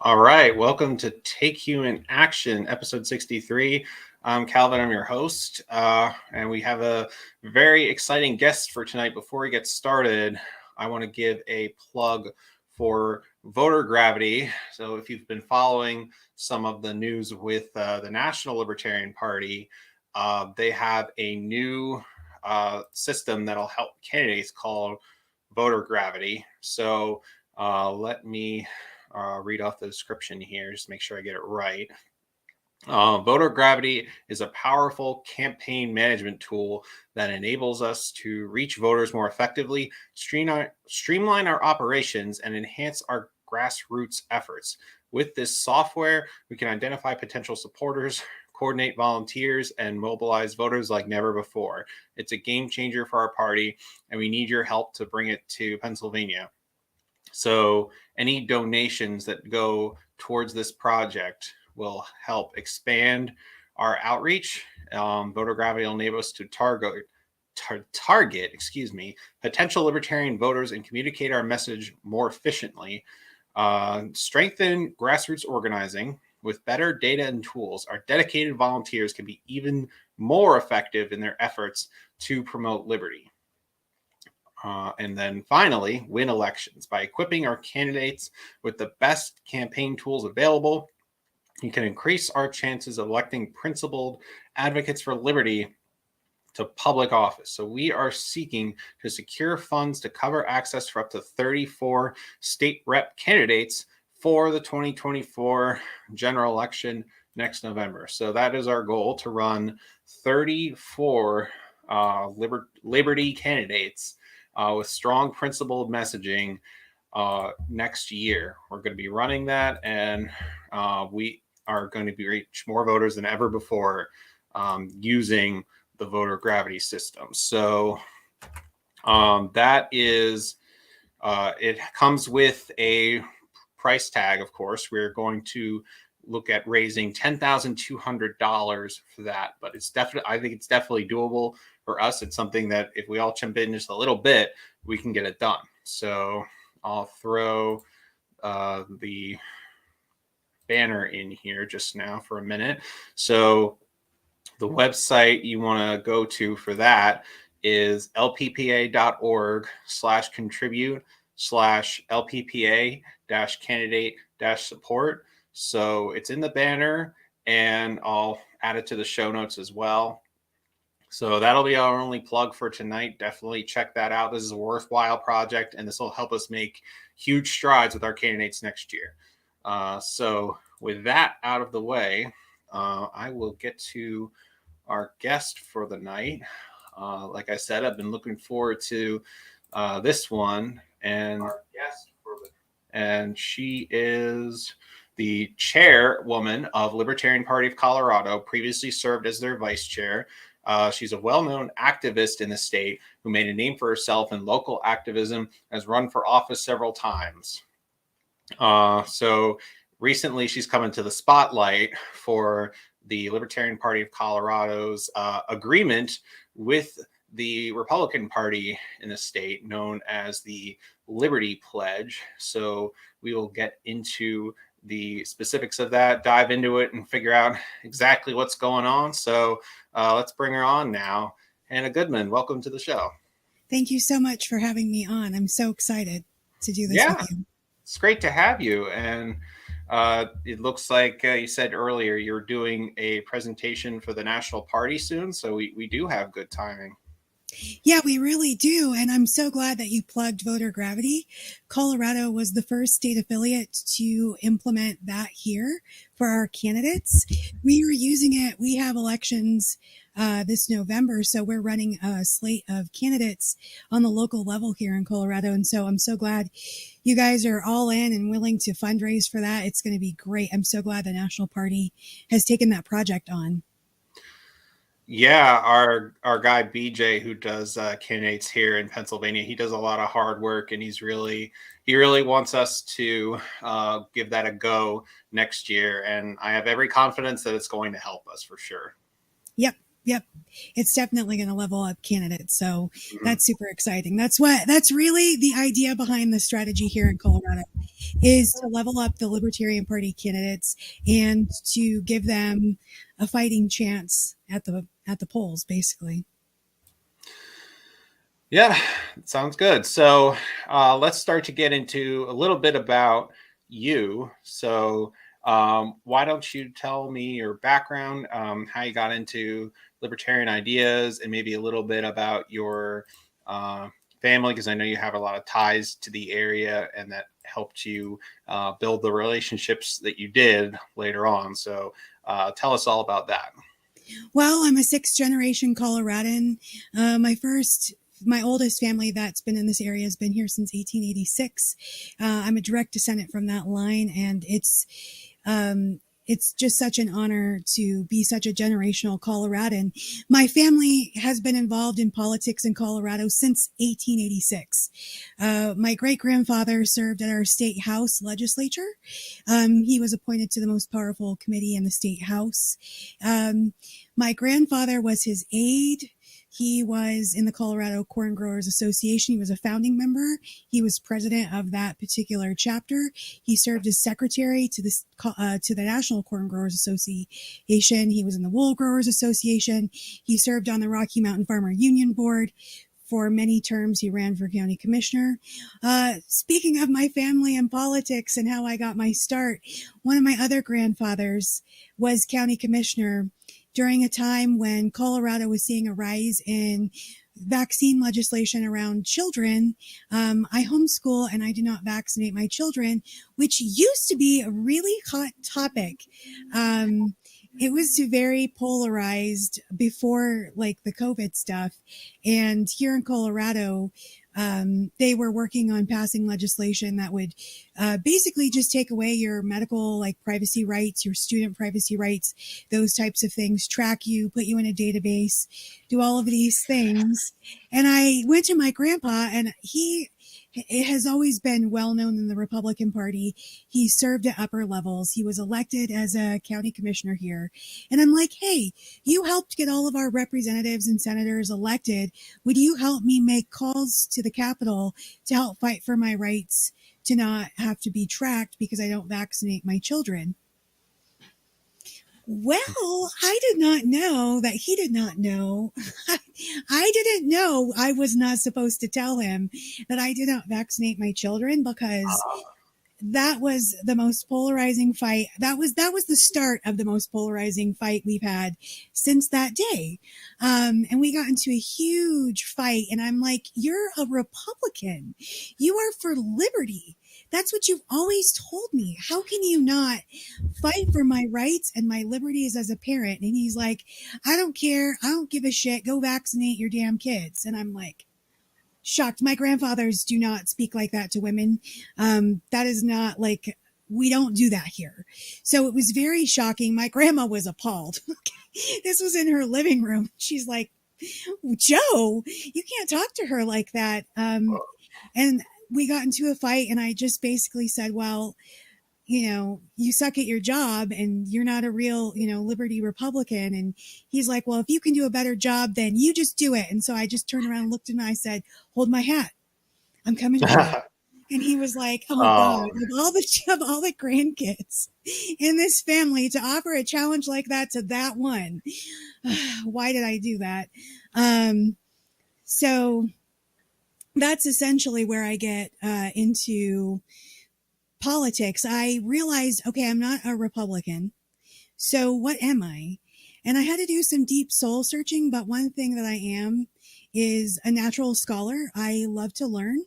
All right, welcome to Take Human Action, episode 63. I'm Calvin, I'm your host, and we have a very exciting guest for tonight. Before we get started, I want to give a plug for voter gravity. So if you've been following some of the news with the National Libertarian Party, they have a new system that'll help candidates called voter gravity. So let me read off the description here, just make sure I get it right. Voter gravity is a powerful campaign management tool that enables us to reach voters more effectively, streamline our operations, and enhance our grassroots efforts. With this software, we can identify potential supporters, coordinate volunteers, and mobilize voters like never before. It's a game changer for our party, and we need your help to bring it to Pennsylvania. So any donations that go towards this project will help expand our outreach. Voter gravity will enable us to target potential libertarian voters and communicate our message more efficiently. Strengthen grassroots organizing. With better data and tools, our dedicated volunteers can be even more effective in their efforts to promote liberty. And then finally, win elections. By equipping our candidates with the best campaign tools available, you can increase our chances of electing principled advocates for liberty to public office. So we are seeking to secure funds to cover access for up to 34 state rep candidates for the 2024 general election next November. So that is our goal, to run 34 liberty candidates with strong principled messaging next year. We're going to be running that, and we are going to reach more voters than ever before using the voter gravity system. So that is, it comes with a price tag, of course. We're going to look at raising $10,200 for that, but I think it's definitely doable for us. It's something that if we all chip in just a little bit, we can get it done. So I'll throw the banner in here just now for a minute. So the website you want to go to for that is lppa.org/contribute/lppa-candidate-support. So it's in the banner, and I'll add it to the show notes as well. So that'll be our only plug for tonight. Definitely check that out. This is a worthwhile project, and this will help us make huge strides with our candidates next year. So with that out of the way, I will get to our guest for the night. Like I said, I've been looking forward to this one, and our guest and she is the chairwoman of Libertarian Party of Colorado, previously served as their vice chair. She's a well-known activist in the state who made a name for herself in local activism, has run for office several times. So recently she's come into the spotlight for the Libertarian Party of Colorado's agreement with the Republican Party in the state, known as the Liberty Pledge. So we will get into the specifics of that, dive into it, and figure out exactly what's going on. So let's bring her on now. Hannah Goodman, welcome to the show. Thank you so much for having me on. I'm so excited to do this with you. It's great to have you. And it looks like you said earlier you're doing a presentation for the National Party soon. So we do have good timing. Yeah, we really do. And I'm so glad that you plugged voter gravity. Colorado was the first state affiliate to implement that here for our candidates. We are using it. We have elections this November. So we're running a slate of candidates on the local level here in Colorado. And so I'm so glad you guys are all in and willing to fundraise for that. It's going to be great. I'm so glad the National Party has taken that project on. Yeah, our guy BJ, who does candidates here in Pennsylvania, he does a lot of hard work, and he really wants us to give that a go next year. And I have every confidence that it's going to help us for sure. Yep, Yep. It's definitely going to level up candidates. So Mhm. that's super exciting. That's really the idea behind the strategy here in Colorado, is to level up the Libertarian Party candidates and to give them a fighting chance at the polls, basically. Yeah, sounds good. So let's start to get into a little bit about you. So why don't you tell me your background, how you got into libertarian ideas, and maybe a little bit about your uh, family, because I know you have a lot of ties to the area, and that helped you build the relationships that you did later on. So tell us all about that. Well, I'm a sixth generation Coloradan. My oldest family that's been in this area has been here since 1886. I'm a direct descendant from that line, and it's just such an honor to be such a generational Coloradan. My family has been involved in politics in Colorado since 1886. My great grandfather served at our state house legislature. He was appointed to the most powerful committee in the state house. My grandfather was his aide. He was in the Colorado Corn Growers Association. He was a founding member. He was president of that particular chapter. He served as secretary to the National Corn Growers Association. He was in the Wool Growers Association. He served on the Rocky Mountain Farmer Union Board. For many terms, he ran for county commissioner. Speaking of my family and politics and how I got my start, one of my other grandfathers was county commissioner during a time when Colorado was seeing a rise in vaccine legislation around children. I homeschool and I do not vaccinate my children, which used to be a really hot topic. It was very polarized before like the COVID stuff. And here in Colorado, they were working on passing legislation that would basically just take away your medical like privacy rights, your student privacy rights, those types of things, track you, put you in a database, do all of these things. And I went to my grandpa, and it has always been well known in the Republican Party. He served at upper levels. He was elected as a county commissioner here. And I'm like, hey, you helped get all of our representatives and senators elected. Would you help me make calls to the Capitol to help fight for my rights to not have to be tracked because I don't vaccinate my children? Well, I did not know that he did not know. I didn't know I was not supposed to tell him that I did not vaccinate my children, because that was the most polarizing fight. That was the start of the most polarizing fight we've had since that day. And we got into a huge fight, and I'm like, you're a Republican. You are for liberty. That's what you've always told me. How can you not fight for my rights and my liberties as a parent? And he's like, I don't care. I don't give a shit. Go vaccinate your damn kids. And I'm like, shocked. My grandfathers do not speak like that to women. That is not like, we don't do that here. So it was very shocking. My grandma was appalled. This was in her living room. She's like, Joe, you can't talk to her like that. And we got into a fight, and I just basically said, well, you suck at your job and you're not a real, liberty Republican. And he's like, well, if you can do a better job, then you just do it. And so I just turned around and looked at him and I said, hold my hat. I'm coming to you. And he was like, oh God, Oh, of all the grandkids in this family, to offer a challenge like that to that one. Why did I do that? So that's essentially where I get into politics. I realized, okay, I'm not a Republican. So what am I? And I had to do some deep soul searching. But one thing that I am is a natural scholar. I love to learn.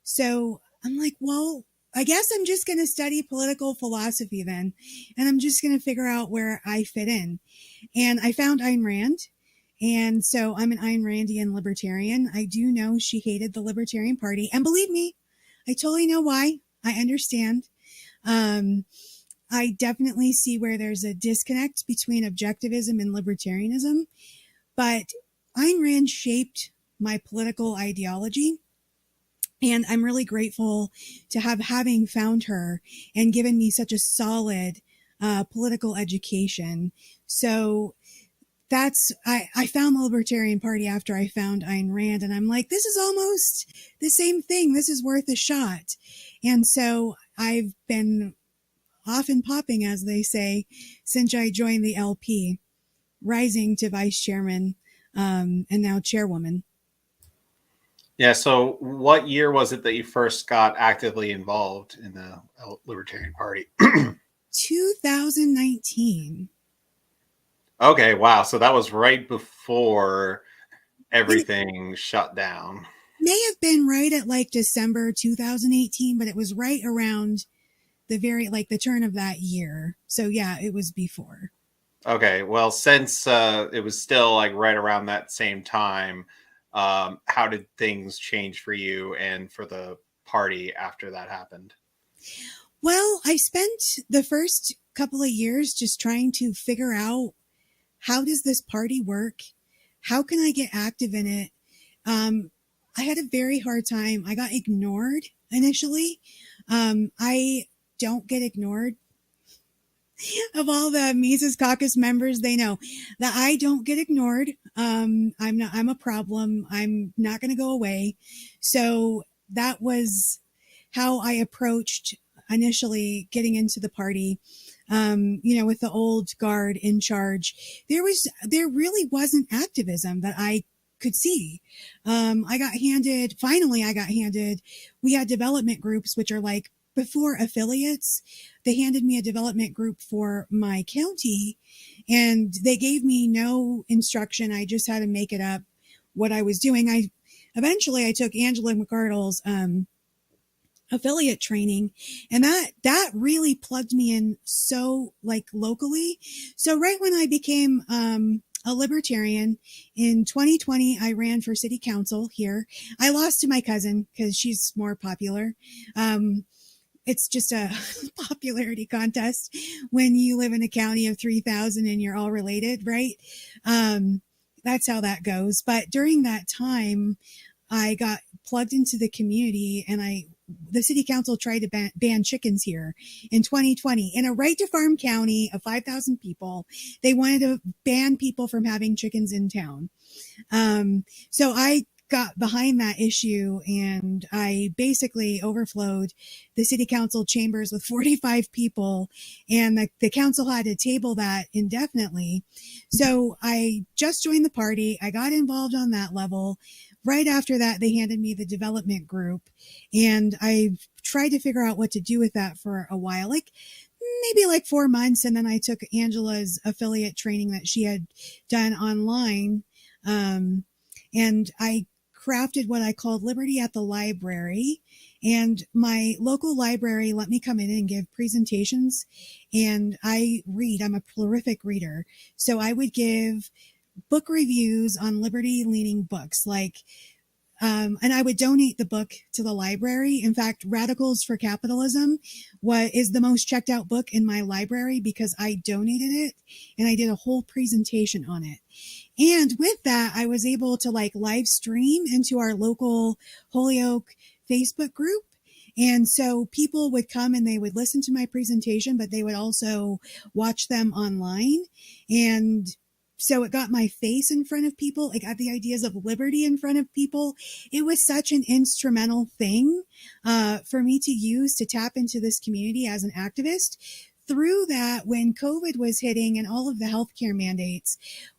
So I'm like, well, I guess I'm just going to study political philosophy then. And I'm just going to figure out where I fit in. And I found Ayn Rand. And so I'm an Ayn Randian libertarian. I do know she hated the Libertarian Party. And believe me, I totally know why. I understand. I definitely see where there's a disconnect between objectivism and libertarianism. But Ayn Rand shaped my political ideology. And I'm really grateful to having found her and given me such a solid political education. So I found the Libertarian Party after I found Ayn Rand, and I'm like, this is almost the same thing. This is worth a shot. And so I've been off and popping, as they say, since I joined the LP, rising to vice chairman, and now chairwoman. Yeah. So, what year was it that you first got actively involved in the Libertarian Party? 2019. Okay. Wow. So that was right before everything shut down. May have been right at like December 2018, but it was right around the the turn of that year. So yeah, it was before. Okay. Well, since it was still like right around that same time, how did things change for you and for the party after that happened? Well, I spent the first couple of years just trying to figure out, how does this party work? How can I get active in it? I had a very hard time. I got ignored initially. I don't get ignored. Of all the Mises Caucus members, they know that I don't get ignored. I'm a problem. I'm not going to go away. So that was how I approached initially getting into the party. With the old guard in charge, there really wasn't activism that I could see. I got handed, we had development groups, which are like before affiliates. They handed me a development group for my county, and they gave me no instruction. I just had to make it up what I was doing. Eventually I took Angela McArdle's affiliate training, and that really plugged me in so like locally. So right when I became a libertarian in 2020, I ran for city council here. I lost to my cousin because she's more popular. It's just a popularity contest when you live in a county of 3,000 and you're all related, right? That's how that goes. But during that time, I got plugged into the community, and the city council tried to ban chickens here in 2020 in a right to farm county of 5,000 people. They wanted to ban people from having chickens in town. So I got behind that issue, and I basically overflowed the city council chambers with 45 people, and the council had to table that indefinitely. So I just joined the party. I got involved on that level. Right after that, they handed me the development group, and I tried to figure out what to do with that for a while, like maybe like 4 months. And then I took Angela's affiliate training that she had done online. And I crafted what I called Liberty at the Library. And my local library let me come in and give presentations. And I read. I'm a prolific reader. So I would give book reviews on liberty-leaning books, and I would donate the book to the library. In fact, Radicals for Capitalism is the most checked out book in my library because I donated it, and I did a whole presentation on it. And with that, I was able to live stream into our local Holyoke Facebook group. And so people would come and they would listen to my presentation, but they would also watch them online. And so it got my face in front of people. It got the ideas of liberty in front of people. It was such an instrumental thing for me to use to tap into this community as an activist. Through that, when COVID was hitting and all of the healthcare mandates,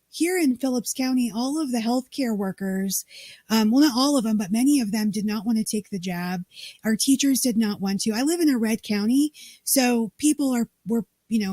here in Phillips County, all of the healthcare workers, well, not all of them, but many of them did not want to take the jab. Our teachers did not want to. I live in a red county, so people were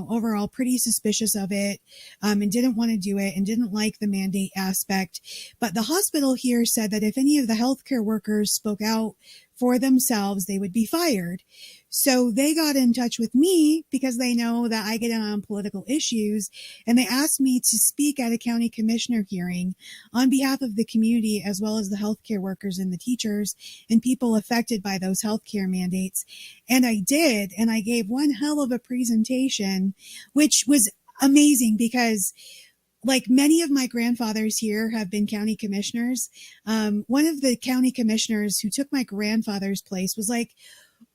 overall pretty suspicious of it, and didn't want to do it and didn't like the mandate aspect. But the hospital here said that if any of the healthcare workers spoke out for themselves, they would be fired. So they got in touch with me because they know that I get in on political issues, and they asked me to speak at a county commissioner hearing on behalf of the community, as well as the healthcare workers and the teachers and people affected by those healthcare mandates. And I did, and I gave one hell of a presentation, which was amazing because like many of my grandfathers here have been county commissioners. One of the county commissioners who took my grandfather's place was like,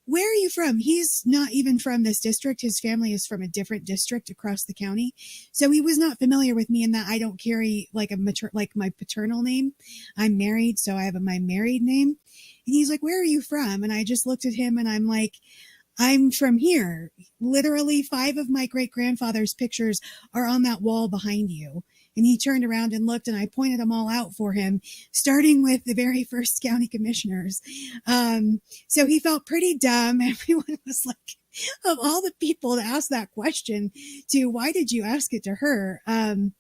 where are you from? He's not even from this district. His family is from a different district across the county. So he was not familiar with me in that I don't carry like like my paternal name. I'm married, so I have my married name. And he's like, where are you from? And I just looked at him and I'm like, I'm from here. Literally 5 of my great grandfather's pictures are on that wall behind you. And he turned around and looked, and I pointed them all out for him, starting with the very first county commissioners. So he felt pretty dumb. Everyone was like, of all the people to ask that question to, why did you ask it to her? And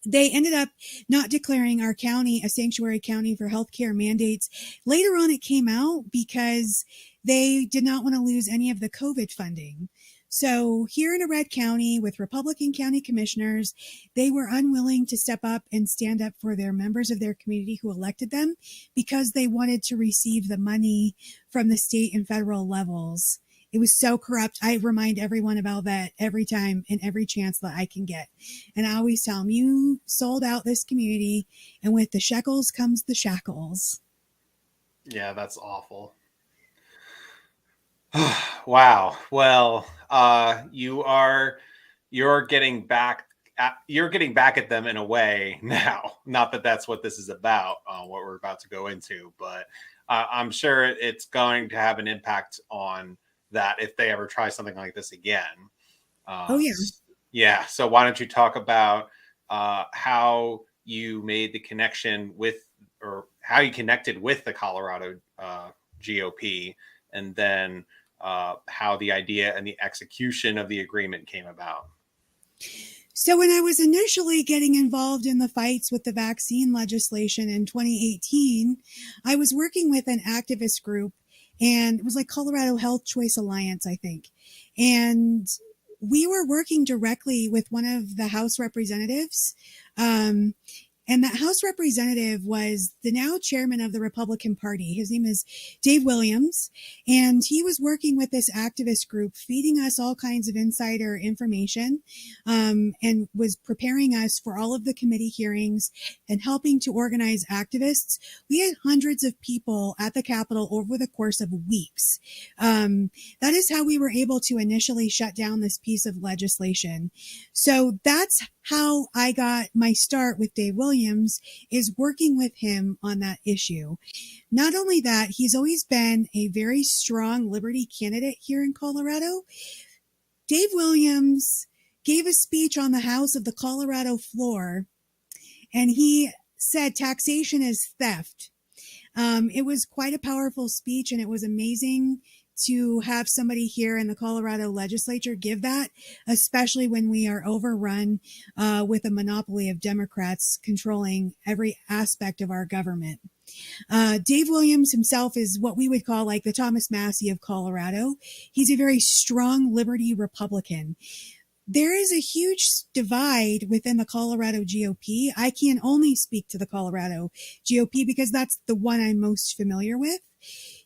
they ended up not declaring our county a sanctuary county for healthcare mandates. Later on, it came out because they did not want to lose any of the COVID funding. So here in a red county with Republican county commissioners, they were unwilling to step up and stand up for their members of their community who elected them because they wanted to receive the money from the state and federal levels. It was so corrupt. I remind everyone about that every time and every chance that I can get. And I always tell them, you sold out this community, and with the shekels comes the shackles. Yeah, that's awful. Wow. Well, you're getting back at them in a way now. Not that that's what this is about, what we're about to go into, but I'm sure it's going to have an impact on that if they ever try something like this again. Oh, yeah. Yeah. So why don't you talk about how you made the connection with, or how you connected with the Colorado GOP, and then how the idea and the execution of the agreement came about. So when I was initially getting involved in the fights with the vaccine legislation in 2018, I was working with an activist group, and it was like Colorado Health Choice Alliance, I think. And we were working directly with one of the House representatives. And that House representative was the now chairman of the Republican Party. His name is Dave Williams. And he was working with this activist group, feeding us all kinds of insider information, and was preparing us for all of the committee hearings and helping to organize activists. We had hundreds of people at the Capitol over the course of weeks. That is how we were able to initially shut down this piece of legislation. So that's how I got my start with Dave Williams, is working with him on that issue. Not only that, he's always been a very strong liberty candidate here in Colorado. Dave Williams gave a speech on the House of the Colorado floor, and he said taxation is theft. It was quite a powerful speech, and it was amazing to have somebody here in the Colorado legislature give that, especially when we are overrun with a monopoly of Democrats controlling every aspect of our government. Dave Williams himself is what we would call like the Thomas Massie of Colorado. He's a very strong liberty Republican. There is a huge divide within the Colorado GOP. I can only speak to the Colorado GOP because that's the one I'm most familiar with.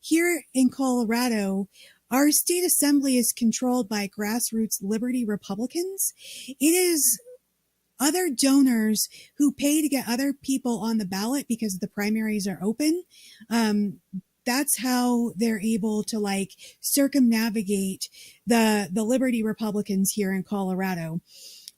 Here in Colorado, our state assembly is controlled by grassroots liberty Republicans. It is other donors who pay to get other people on the ballot because the primaries are open. That's how they're able to like circumnavigate the liberty Republicans here in Colorado.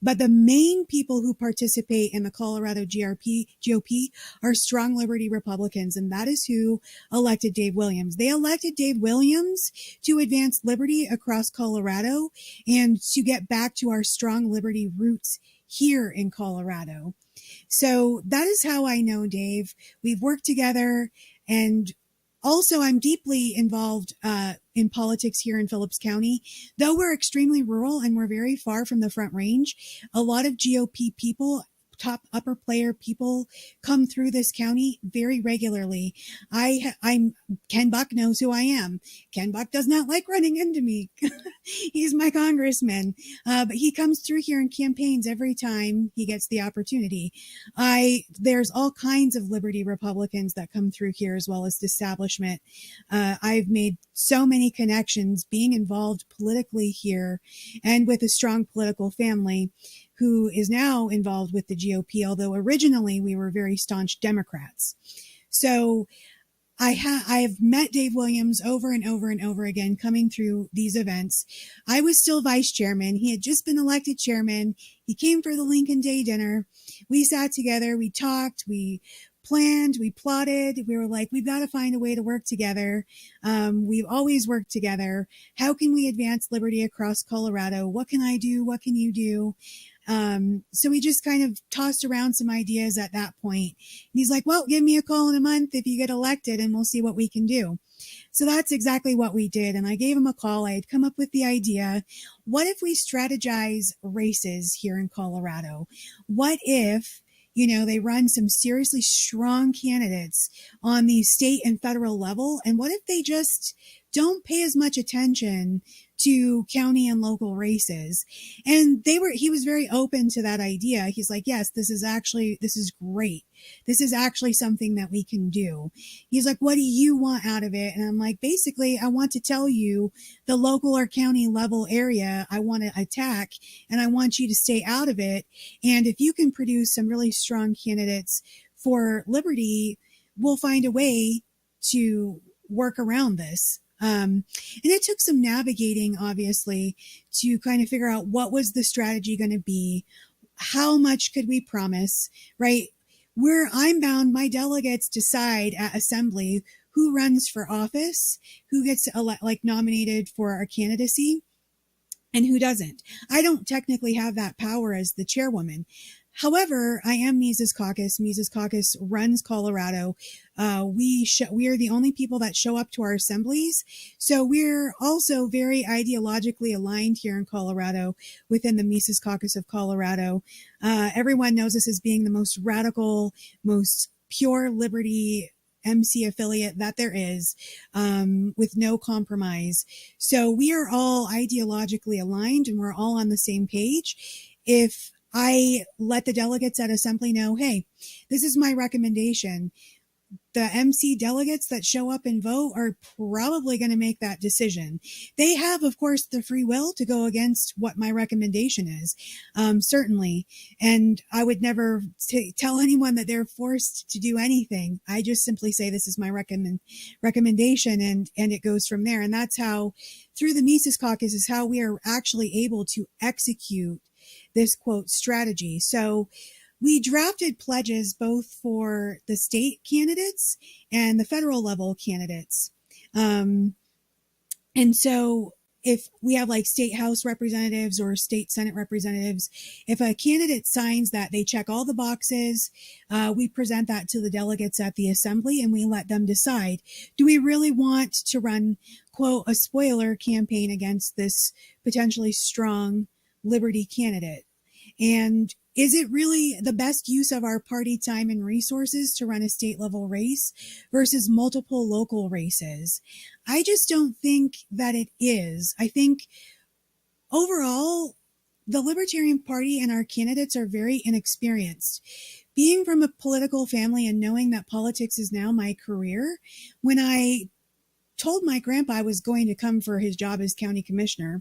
But the main people who participate in the Colorado GOP are strong liberty Republicans, and that is who elected Dave Williams. They elected Dave Williams to advance liberty across Colorado and to get back to our strong liberty roots here in Colorado. So that is how I know Dave. We've worked together, and also, I'm deeply involved in politics here in Phillips County. Though we're extremely rural and we're very far from the Front Range, a lot of GOP people, top upper player people, come through this county very regularly. I'm Ken Buck knows who I am. Ken Buck does not like running into me. He's my congressman, but he comes through here and campaigns every time he gets the opportunity. There's all kinds of liberty Republicans that come through here, as well as the establishment. I've made so many connections being involved politically here and with a strong political family who is now involved with the GOP, although originally we were very staunch Democrats. So I have met Dave Williams over and over and over again coming through these events. I was still vice chairman. He had just been elected chairman. He came for the Lincoln Day dinner. We sat together, we talked, we planned, we plotted. We were like, we've got to find a way to work together. We've always worked together. How can we advance liberty across Colorado? What can I do? What can you do? So we just kind of tossed around some ideas at that point. And he's like, well, give me a call in a month if you get elected and we'll see what we can do. So that's exactly what we did. And I gave him a call. I had come up with the idea. What if we strategize races here in Colorado? What if, they run some seriously strong candidates on the state and federal level? And what if they just don't pay as much attention to county and local races? And he was very open to that idea. He's like, yes, this is great. This is actually something that we can do. He's like, what do you want out of it? And I'm like, basically, I want to tell you the local or county level area I want to attack, and I want you to stay out of it. And if you can produce some really strong candidates for liberty, we'll find a way to work around this. And it took some navigating, obviously, to kind of figure out what was the strategy going to be, how much could we promise, right? Where I'm bound, my delegates decide at assembly who runs for office, who gets nominated for our candidacy, and who doesn't. I don't technically have that power as the chairwoman. However, I am Mises Caucus. Mises Caucus runs Colorado. We are the only people that show up to our assemblies. So we're also very ideologically aligned here in Colorado within the Mises Caucus of Colorado. Everyone knows us as being the most radical, most pure liberty MC affiliate that there is, with no compromise. So we are all ideologically aligned and we're all on the same page. If I let the delegates at assembly know, hey, this is my recommendation, the MC delegates that show up and vote are probably going to make that decision. They have, of course, the free will to go against what my recommendation is, certainly. And I would never tell anyone that they're forced to do anything. I just simply say, this is my recommendation, and it goes from there. And that's how, through the Mises Caucus, is how we are actually able to execute this, quote, strategy. So we drafted pledges both for the state candidates and the federal level candidates. And so if we have like state house representatives or state senate representatives, if a candidate signs that they check all the boxes, we present that to the delegates at the assembly and we let them decide, do we really want to run, quote, a spoiler campaign against this potentially strong liberty candidate? And is it really the best use of our party time and resources to run a state level race versus multiple local races? I just don't think that it is. I think overall, the Libertarian Party and our candidates are very inexperienced. Being from a political family and knowing that politics is now my career, when I told my grandpa I was going to come for his job as county commissioner,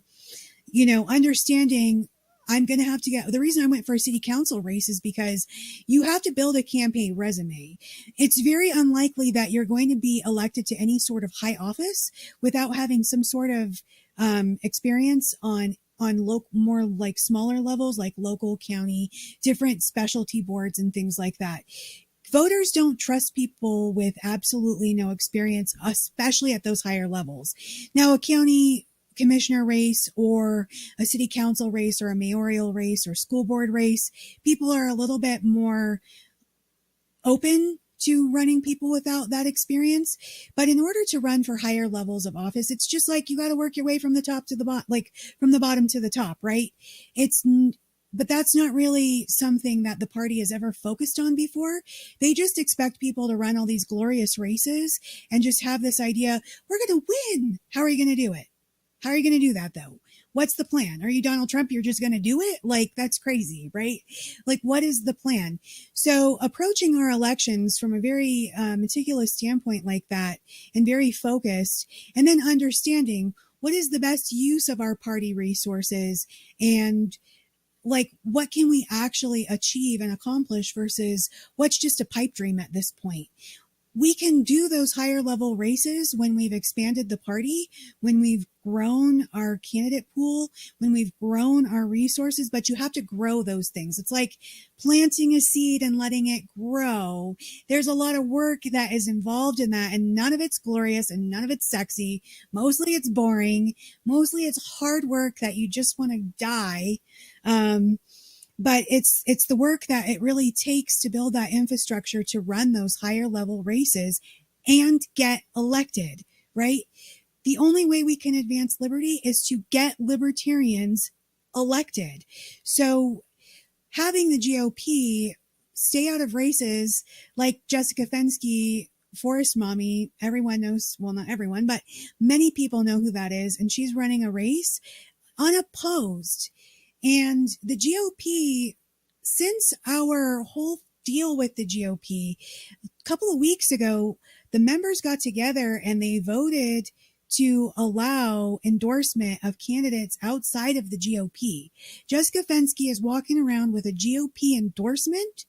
understanding I'm going to have to the reason I went for a city council race is because you have to build a campaign resume. It's very unlikely that you're going to be elected to any sort of high office without having some sort of experience on more like smaller levels, like local, county, different specialty boards and things like that. Voters don't trust people with absolutely no experience, especially at those higher levels. Now, a county commissioner race or a city council race or a mayoral race or school board race, people are a little bit more open to running people without that experience. But in order to run for higher levels of office, it's just like you got to work your way from the top to the bottom, like from the bottom to the top, right? But that's not really something that the party has ever focused on before. They just expect people to run all these glorious races and just have this idea, we're going to win. How are you going to do it? How are you going to do that, though? What's the plan? Are you Donald Trump? You're just going to do it? Like, that's crazy, right? Like, what is the plan? So approaching our elections from a very meticulous standpoint like that and very focused, and then understanding what is the best use of our party resources and like, what can we actually achieve and accomplish versus what's just a pipe dream at this point? we can do those higher level races when we've expanded the party, when we've grown our candidate pool, when we've grown our resources, but you have to grow those things. It's like planting a seed and letting it grow. There's a lot of work that is involved in that, and none of it's glorious and none of it's sexy. Mostly it's boring. Mostly it's hard work that you just want to die. But it's the work that it really takes to build that infrastructure to run those higher level races and get elected, right? The only way we can advance liberty is to get libertarians elected. So having the GOP stay out of races like Jessica Fenske, Forest Mommy, everyone knows, well, not everyone, but many people know who that is. And she's running a race unopposed. And the GOP, since our whole deal with the GOP, a couple of weeks ago, the members got together and they voted to allow endorsement of candidates outside of the GOP. Jessica Fenske is walking around with a GOP endorsement.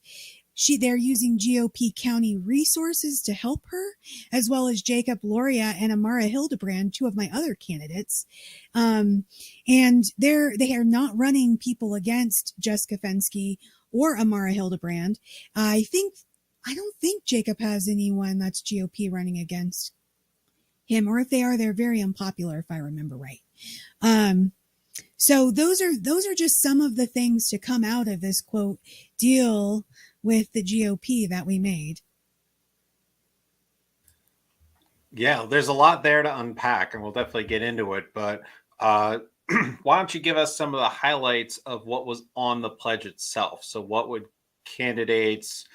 They're using GOP county resources to help her, as well as Jacob Loria and Amara Hildebrand, two of my other candidates. And they are not running people against Jessica Fenske or Amara Hildebrand. I don't think Jacob has anyone that's GOP running against him, or if they are, they're very unpopular, if I remember right. So those are just some of the things to come out of this quote deal with the GOP that we made. Yeah, there's a lot there to unpack, and we'll definitely get into it. But why don't you give us some of the highlights of what was on the pledge itself? So what would candidates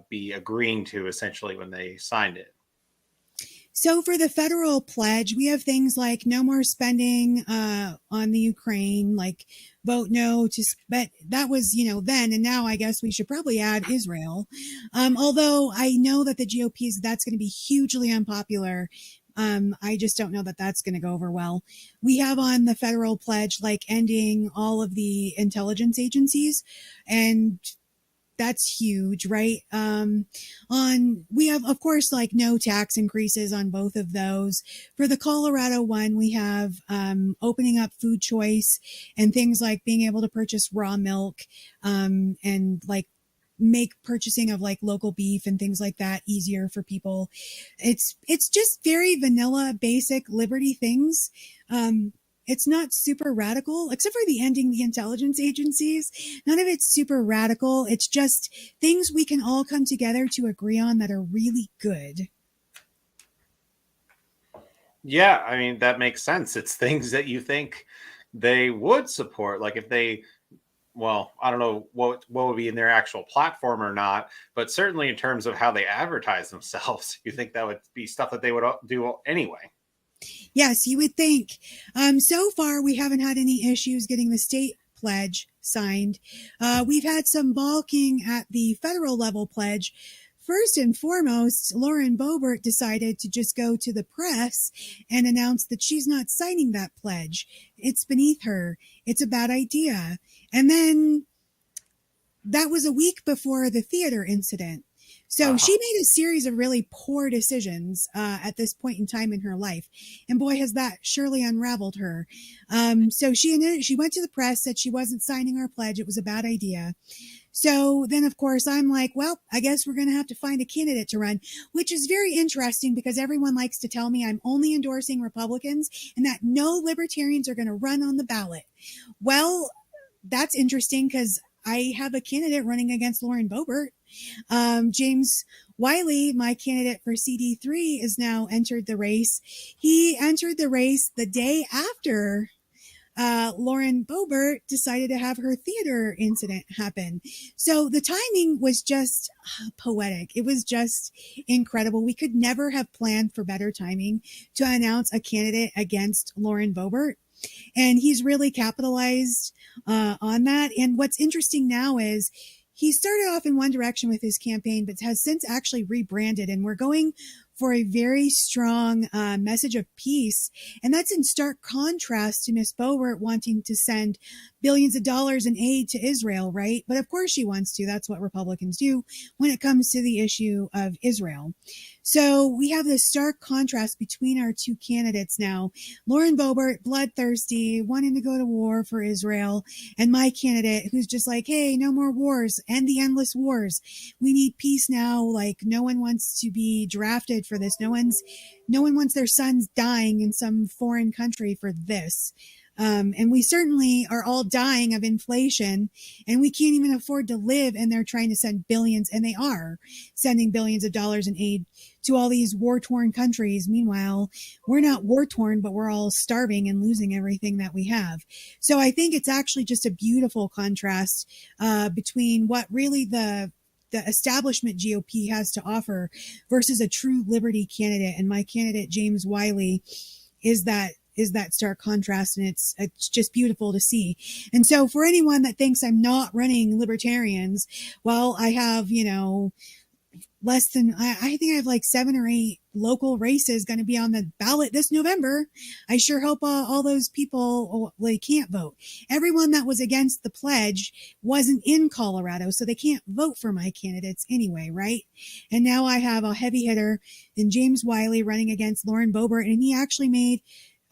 be agreeing to essentially when they signed it? So for the federal pledge, we have things like no more spending on the Ukraine, like vote no to, but that was, then, and now I guess we should probably add Israel. Although I know that the GOP's, that's going to be hugely unpopular. I just don't know that that's going to go over well. We have on the federal pledge, like ending all of the intelligence agencies, and that's huge, right? We have, of course, like no tax increases on both of those. For the Colorado one, we have opening up food choice and things like being able to purchase raw milk and like make purchasing of like local beef and things like that easier for people. It's just very vanilla, basic liberty things. It's not super radical, except for the ending the intelligence agencies. None of it's super radical. It's just things we can all come together to agree on that are really good. Yeah, I mean, that makes sense. It's things that you think they would support. Like if they, well, I don't know what would be in their actual platform or not, but certainly in terms of how they advertise themselves, you think that would be stuff that they would do anyway. Yes, you would think. So far, we haven't had any issues getting the state pledge signed. We've had some balking at the federal level pledge. First and foremost, Lauren Boebert decided to just go to the press and announce that she's not signing that pledge. It's beneath her. It's a bad idea. And then that was a week before the theater incident. So she made a series of really poor decisions at this point in time in her life. And boy, has that surely unraveled her. So she went to the press, said she wasn't signing her pledge. It was a bad idea. So then, of course, I'm like, well, I guess we're going to have to find a candidate to run, which is very interesting because everyone likes to tell me I'm only endorsing Republicans and that no libertarians are going to run on the ballot. Well, that's interesting because I have a candidate running against Lauren Boebert. James Wiley, my candidate for CD3, is now entered the race. He entered the race the day after Lauren Boebert decided to have her theater incident happen. So the timing was just poetic. It was just incredible. We could never have planned for better timing to announce a candidate against Lauren Boebert. And he's really capitalized on that. And what's interesting now is he started off in one direction with his campaign, but has since actually rebranded. And we're going for a very strong message of peace. And that's in stark contrast to Miss Boebert wanting to send billions of dollars in aid to Israel, right? But of course she wants to. That's what Republicans do when it comes to the issue of Israel. So we have this stark contrast between our two candidates now. Lauren Boebert, bloodthirsty, wanting to go to war for Israel, and my candidate who's just like, hey, no more wars, end the endless wars. We need peace now. Like, no one wants to be drafted for this. No one wants their sons dying in some foreign country for this. And we certainly are all dying of inflation, and we can't even afford to live, and they're trying to send billions, and they are sending billions of dollars in aid to all these war-torn countries. Meanwhile, we're not war-torn, but we're all starving and losing everything that we have. So I think it's actually just a beautiful contrast between what really the establishment GOP has to offer versus a true liberty candidate. And my candidate, James Wiley, is that stark contrast, and it's just beautiful to see. And so for anyone that thinks I'm not running libertarians, well, I have, less than, I think I have like 7 or 8 local races going to be on the ballot this November. I sure hope all those people can't vote. Everyone that was against the pledge wasn't in Colorado, so they can't vote for my candidates anyway, right? And now I have a heavy hitter in James Wiley running against Lauren Boebert, and he actually made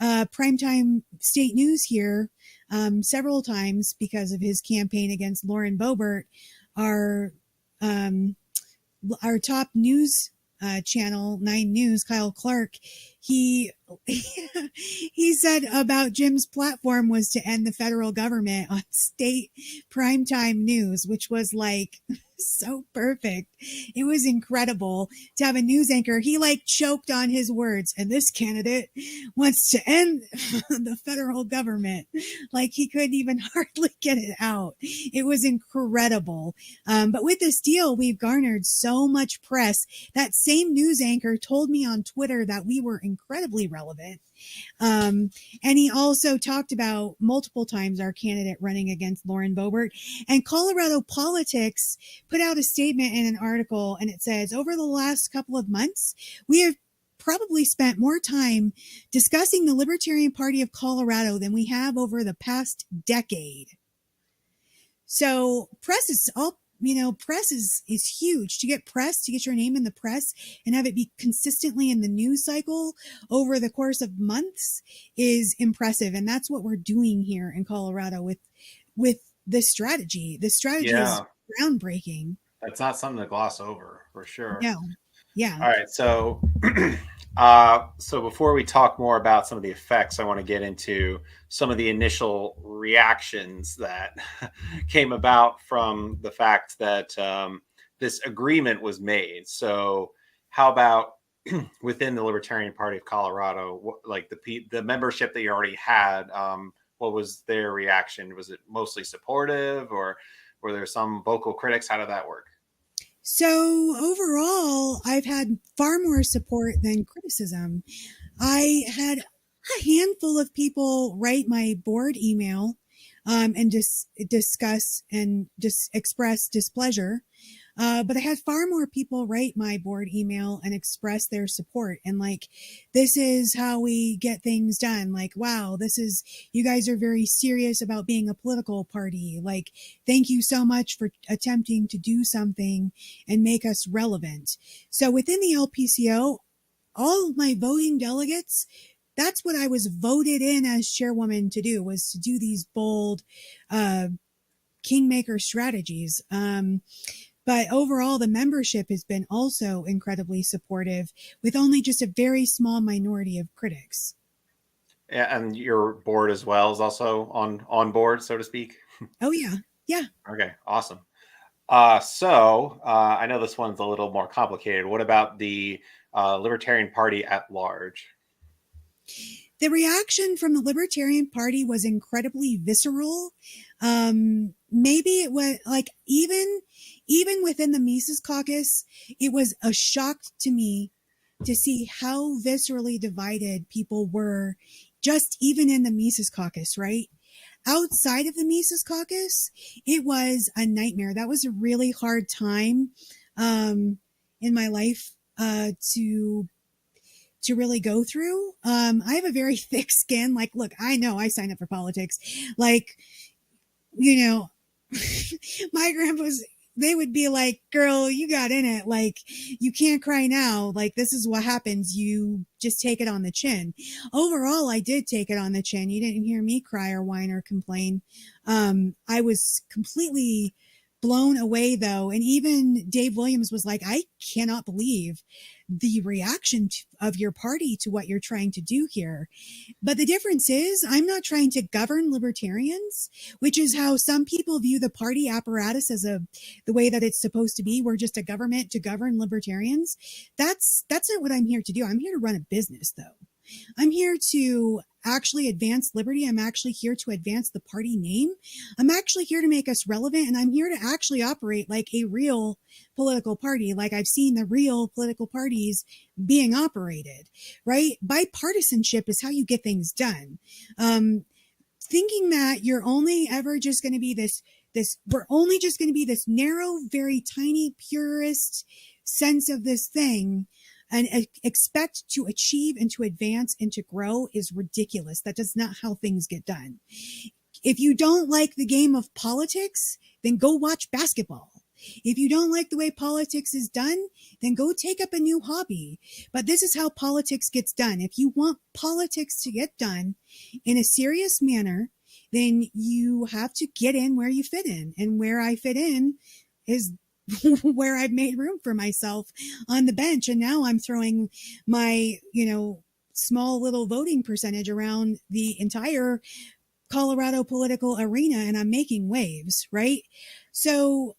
primetime state news here several times because of his campaign against Lauren Boebert. Our top news channel, 9 News, Kyle Clark, he said about Jim's platform was to end the federal government on state primetime news, which was like so perfect. It was incredible to have a news anchor. He choked on his words, and this candidate wants to end the federal government. He couldn't even hardly get it out. It was incredible. But with this deal, we've garnered so much press. That same news anchor told me on Twitter that we were incredibly relevant. And he also talked about multiple times our candidate running against Lauren Boebert. And Colorado Politics put out a statement in an article, and it says, over the last couple of months, we have probably spent more time discussing the Libertarian Party of Colorado than we have over the past decade. So press is all, press is huge. To get press, to get your name in the press and have it be consistently in the news cycle over the course of months is impressive. And that's what we're doing here in Colorado with this strategy. The strategy is groundbreaking. That's not something to gloss over, for sure. No. Yeah. All right. So, so before we talk more about some of the effects, I want to get into some of the initial reactions that came about from the fact that this agreement was made. So how about within the Libertarian Party of Colorado, the membership that you already had, what was their reaction? Was it mostly supportive, or were there some vocal critics? How did that work? So overall, I've had far more support than criticism. I had a handful of people write my board email and discuss and express displeasure. But I had far more people write my board email and express their support. And this is how we get things done. Wow, you guys are very serious about being a political party. Thank you so much for attempting to do something and make us relevant. So within the LPCO, all of my voting delegates, that's what I was voted in as chairwoman to do, was to do these bold, kingmaker strategies. But overall, the membership has been also incredibly supportive, with only just a very small minority of critics. Yeah, and your board as well is also on board, so to speak. Oh, yeah. Yeah. Okay, awesome. So I know this one's a little more complicated. What about the Libertarian Party at large? The reaction from the Libertarian Party was incredibly visceral. Maybe it was even within the Mises Caucus, it was a shock to me to see how viscerally divided people were, just even in the Mises Caucus, right? Outside of the Mises Caucus, it was a nightmare. That was a really hard time in my life to really go through. I have a very thick skin. Look, I know I signed up for politics. My grandpa's they would be like, girl, you got in it. Like, you can't cry now. Like, this is what happens. You just take it on the chin. Overall, I did take it on the chin. You didn't hear me cry or whine or complain. I was completely blown away though. And even Dave Williams was like, I cannot believe the reaction of your party to what you're trying to do here. But the difference is I'm not trying to govern libertarians, which is how some people view the party apparatus as the way that it's supposed to be. We're just a government to govern libertarians. That's not what I'm here to do. I'm here to run a business though. I'm here to actually advance liberty. I'm actually here to advance the party name. I'm actually here to make us relevant, and I'm here to actually operate like a real political party, like I've seen the real political parties being operated, right? Bipartisanship is how you get things done. Thinking that you're only ever just going to be we're only just going to be this narrow, very tiny, purist sense of this thing and expect to achieve and to advance and to grow is ridiculous. That is not how things get done. If you don't like the game of politics, then go watch basketball. If you don't like the way politics is done, then go take up a new hobby. But this is how politics gets done. If you want politics to get done in a serious manner, then you have to get in where you fit in. And where I fit in is where I've made room for myself on the bench. And now I'm throwing my, small little voting percentage around the entire Colorado political arena, and I'm making waves, right? So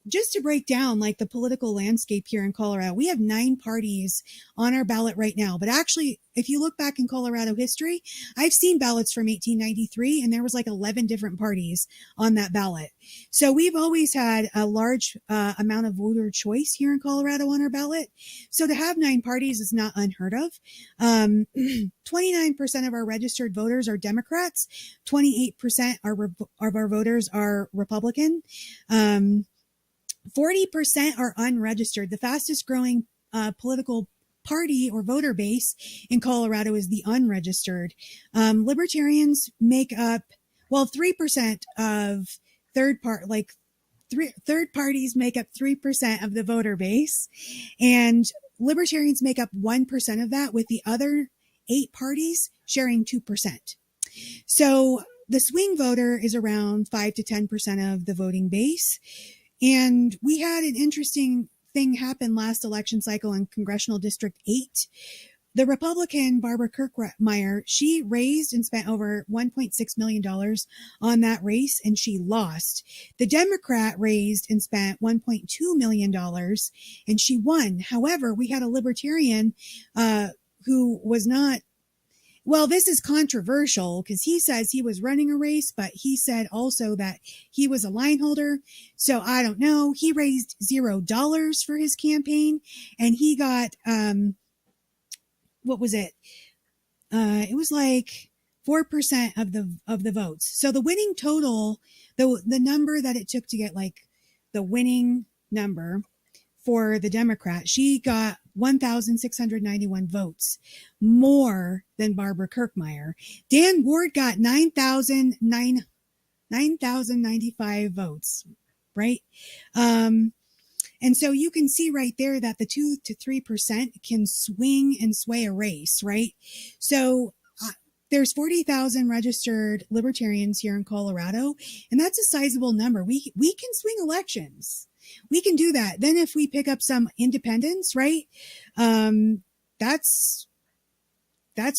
just to break down like the political landscape here in Colorado, we have 9 parties on our ballot right now. But actually, if you look back in Colorado history, I've seen ballots from 1893 and there was like 11 different parties on that ballot. So we've always had a large amount of voter choice here in Colorado on our ballot. So to have 9 parties is not unheard of. 29% of our registered voters are Democrats. 28% of our voters are Republican. 40% are unregistered. The fastest growing political party or voter base in Colorado is the unregistered. Libertarians make up, 3% of third parties make up 3% of the voter base, and libertarians make up 1% of that, with the other 8 parties sharing 2%. So the swing voter is around 5 to 10% of the voting base. And we had an interesting thing happen last election cycle in Congressional District 8. The Republican Barbara Kirkmeyer, she raised and spent over $1.6 million on that race, and she lost. The Democrat raised and spent $1.2 million, and she won. However, we had a Libertarian who was not, this is controversial because he says he was running a race, but he said also that he was a line holder. So I don't know. He raised $0 for his campaign, and he got, what was it? It was like 4% of the votes. So the winning total, the number that it took to get like the winning number for the Democrat, she got 1,691 votes, more than Barbara Kirkmeyer. Dan Ward got 9,095 votes, right? And so you can see right there that the 2 to 3% can swing and sway a race, right? So there's 40,000 registered libertarians here in Colorado, and that's a sizable number. We can swing elections. We can do that. Then if we pick up some independents, right? That's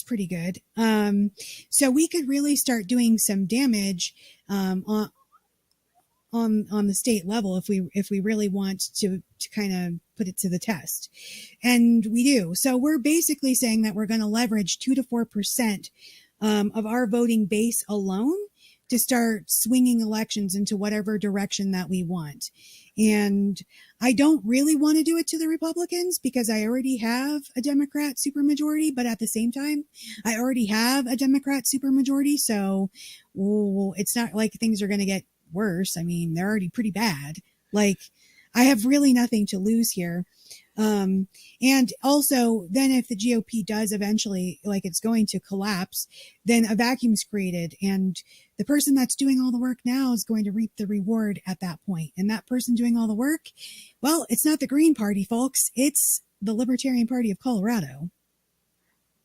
pretty good. So we could really start doing some damage on the state level if we really want to kind of put it to the test. And we do. So we're basically saying that we're going to leverage 2 to 4% of our voting base alone to start swinging elections into whatever direction that we want. And I don't really want to do it to the Republicans because I already have a Democrat supermajority, but at the same time, I already have a Democrat supermajority. So it's not like things are going to get worse. I mean, they're already pretty bad. Like, I have really nothing to lose here. And also, then if the GOP does eventually, like it's going to collapse, then a vacuum's created, and the person that's doing all the work now is going to reap the reward at that point. And that person doing all the work, well, it's not the Green Party, folks. It's the Libertarian Party of Colorado.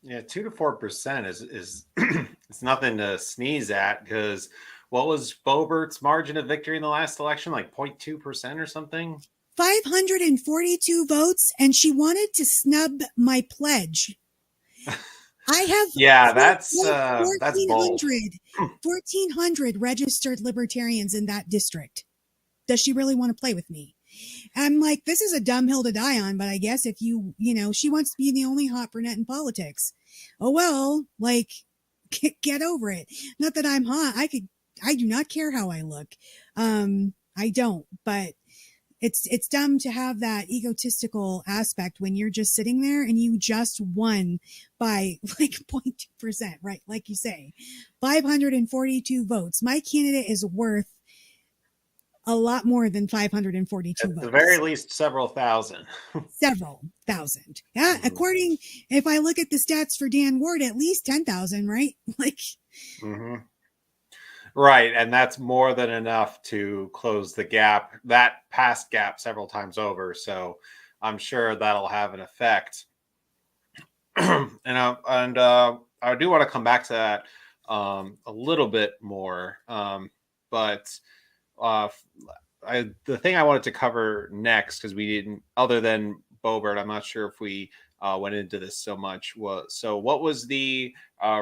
Yeah, 2 to 4% is it's nothing to sneeze at, because what was Boebert's margin of victory in the last election? Like 0.2% or something? 542 votes, and she wanted to snub my pledge. I have Yeah, that's bold. 1,400 registered libertarians in that district. Does she really want to play with me? I'm like, this is a dumb hill to die on, but I guess if you know, she wants to be the only hot brunette in politics. Oh, well, like, get over it. Not that I'm hot. I do not care how I look. I don't, but it's dumb to have that egotistical aspect when you're just sitting there and you just won by like 0.2%, right? Like you say, 542 votes. My candidate is worth a lot more than 542 votes. At the very least, several thousand. Several thousand. Yeah, according, if I look at the stats for Dan Ward, at least 10,000, right? Like, right, and that's more than enough to close the gap, that past gap, several times over. So I'm sure that'll have an effect. and I do want to come back to that a little bit more, but the thing I wanted to cover next, because we didn't, other than Boebert, I'm not sure if we went into this so much, what was the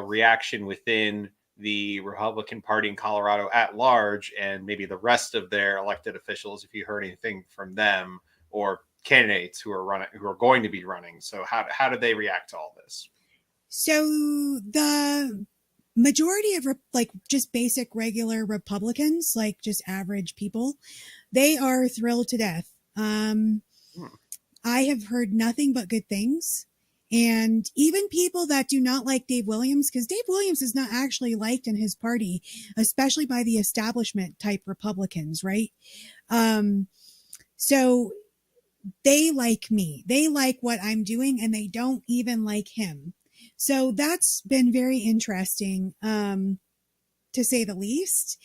reaction within the Republican Party in Colorado at large, and maybe the rest of their elected officials, if you heard anything from them, or candidates who are going to be running? So how did they react to all this? So the majority of like just basic regular Republicans, like just average people, they are thrilled to death. I have heard nothing but good things. And even people that do not like Dave Williams, because Dave Williams is not actually liked in his party, especially by the establishment type Republicans, right? So they like me. They like what I'm doing, and they don't even like him. So that's been very interesting, to say the least.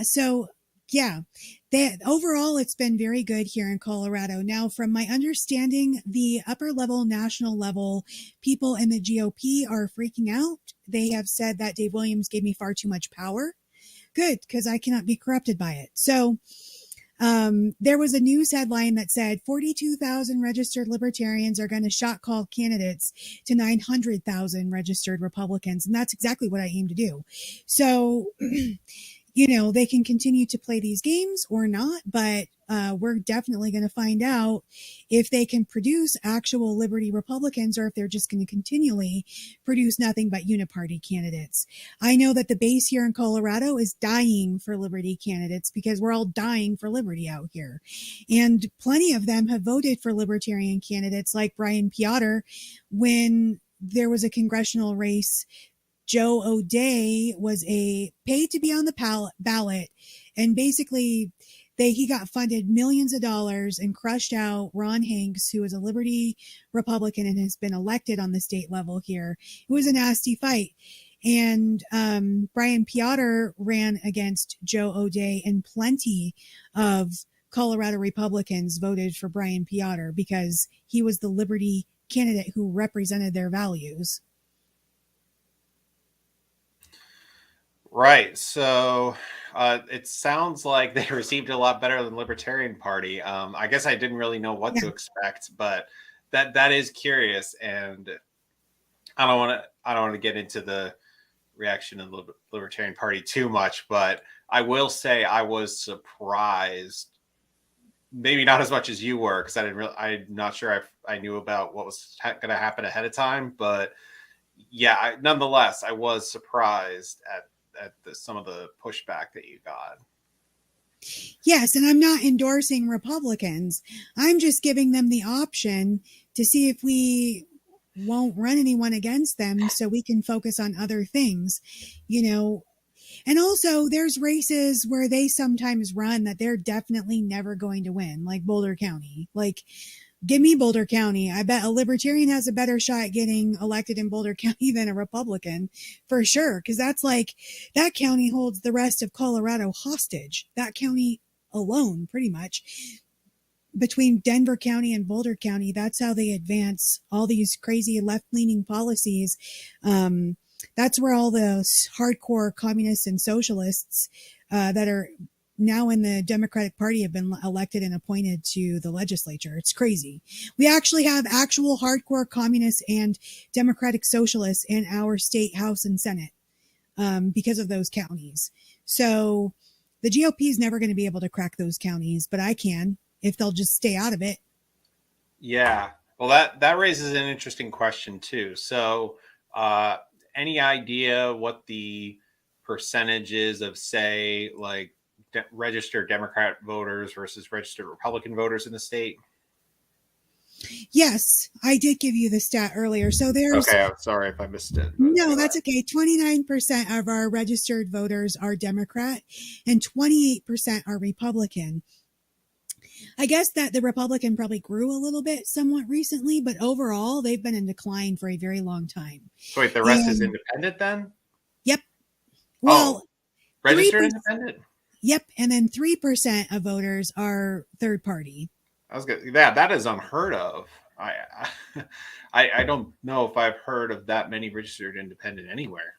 So yeah, overall, it's been very good here in Colorado. Now, from my understanding, the upper level, national level people in the GOP are freaking out. They have said that Dave Williams gave me far too much power. Good, because I cannot be corrupted by it. So there was a news headline that said 42,000 registered libertarians are going to shot call candidates to 900,000 registered Republicans. And that's exactly what I aim to do. So, they can continue to play these games or not, but we're definitely going to find out if they can produce actual Liberty Republicans, or if they're just going to continually produce nothing but uniparty candidates. I know that the base here in Colorado is dying for Liberty candidates, because we're all dying for liberty out here. And plenty of them have voted for Libertarian candidates like Brian Piotr when there was a congressional race. Joe O'Dea was paid to be on the ballot, and basically he got funded millions of dollars and crushed out Ron Hanks, who is a Liberty Republican and has been elected on the state level here. It was a nasty fight. And Brian Piotr ran against Joe O'Dea, and plenty of Colorado Republicans voted for Brian Piotr because he was the Liberty candidate who represented their values. Right. So it sounds like they received it a lot better than the Libertarian Party. I guess I didn't really know what to expect, but that is curious. And I don't want to get into the reaction of the Libertarian Party too much, but I will say I was surprised. Maybe not as much as you were, because I'm not sure I knew about what was going to happen ahead of time. But yeah, nonetheless, I was surprised at some of the pushback that you got. Yes, and I'm not endorsing Republicans. I'm just giving them the option to see if we won't run anyone against them, so we can focus on other things, And also, there's races where they sometimes run that they're definitely never going to win, like Boulder County. Like, Give me Boulder County. I bet a Libertarian has a better shot at getting elected in Boulder County than a Republican, for sure. Because that's like, that county holds the rest of Colorado hostage. That county alone, pretty much. Between Denver County and Boulder County, that's how they advance all these crazy left-leaning policies. That's where all the hardcore communists and socialists that are now in the Democratic Party have been elected and appointed to the legislature. It's crazy. We actually have actual hardcore communists and Democratic socialists in our state House and Senate because of those counties. So the GOP is never going to be able to crack those counties, but I can if they'll just stay out of it. Yeah. Well, that raises an interesting question too. So any idea what the percentage is of, say, like registered Democrat voters versus registered Republican voters in the state? Yes, I did give you the stat earlier. So there's... Okay, I'm sorry if I missed it. No, that's okay. 29% of our registered voters are Democrat and 28% are Republican. I guess that the Republican probably grew a little bit somewhat recently, but overall they've been in decline for a very long time. So wait, the rest is independent then? Yep. Well, registered independent? Yep. And then 3% of voters are third party. I was good. Yeah, that is unheard of. I don't know if I've heard of that many registered independent anywhere.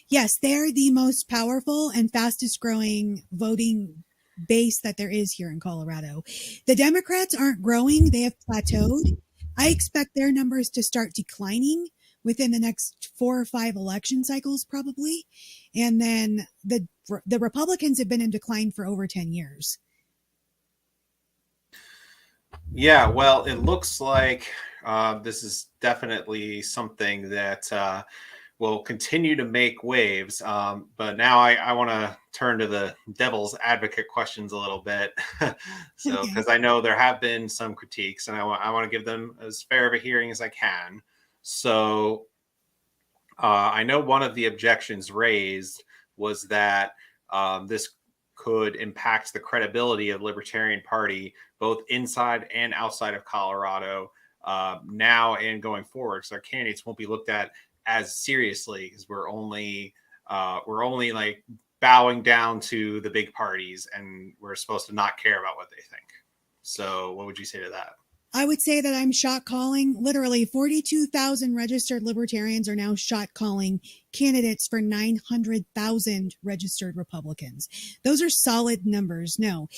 Yes, they're the most powerful and fastest growing voting base that there is here in Colorado. The Democrats aren't growing. They have plateaued. I expect their numbers to start declining within the next 4 or 5 election cycles, probably. And then the Republicans have been in decline for over 10 years. Yeah, well, it looks like this is definitely something that will continue to make waves. But now I want to turn to the devil's advocate questions a little bit. So, because I know there have been some critiques and I want to give them as fair of a hearing as I can. So I know one of the objections raised was that this could impact the credibility of the Libertarian Party, both inside and outside of Colorado, now and going forward. So our candidates won't be looked at as seriously because we're only like bowing down to the big parties, and we're supposed to not care about what they think. So what would you say to that? I would say that I'm shot calling. Literally 42,000 registered Libertarians are now shot calling candidates for 900,000 registered Republicans. Those are solid numbers. No.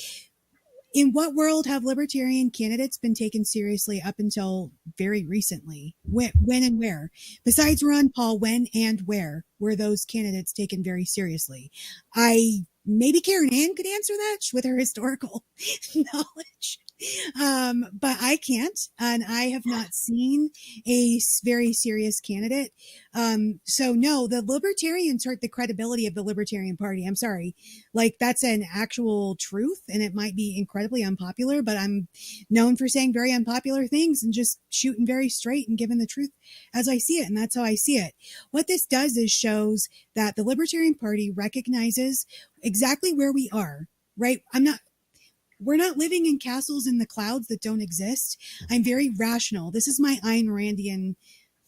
In what world have Libertarian candidates been taken seriously up until very recently? When and where? Besides Ron Paul, when and where were those candidates taken very seriously? Maybe Karen Ann could answer that with her historical knowledge. But I can't, and I have not seen a very serious candidate. So no, the Libertarians hurt the credibility of the Libertarian Party. I'm sorry. Like, that's an actual truth, and it might be incredibly unpopular, but I'm known for saying very unpopular things and just shooting very straight and giving the truth as I see it. And that's how I see it. What this does is shows that the Libertarian Party recognizes exactly where we are, right? We're not living in castles in the clouds that don't exist. I'm very rational. This is my Ayn Randian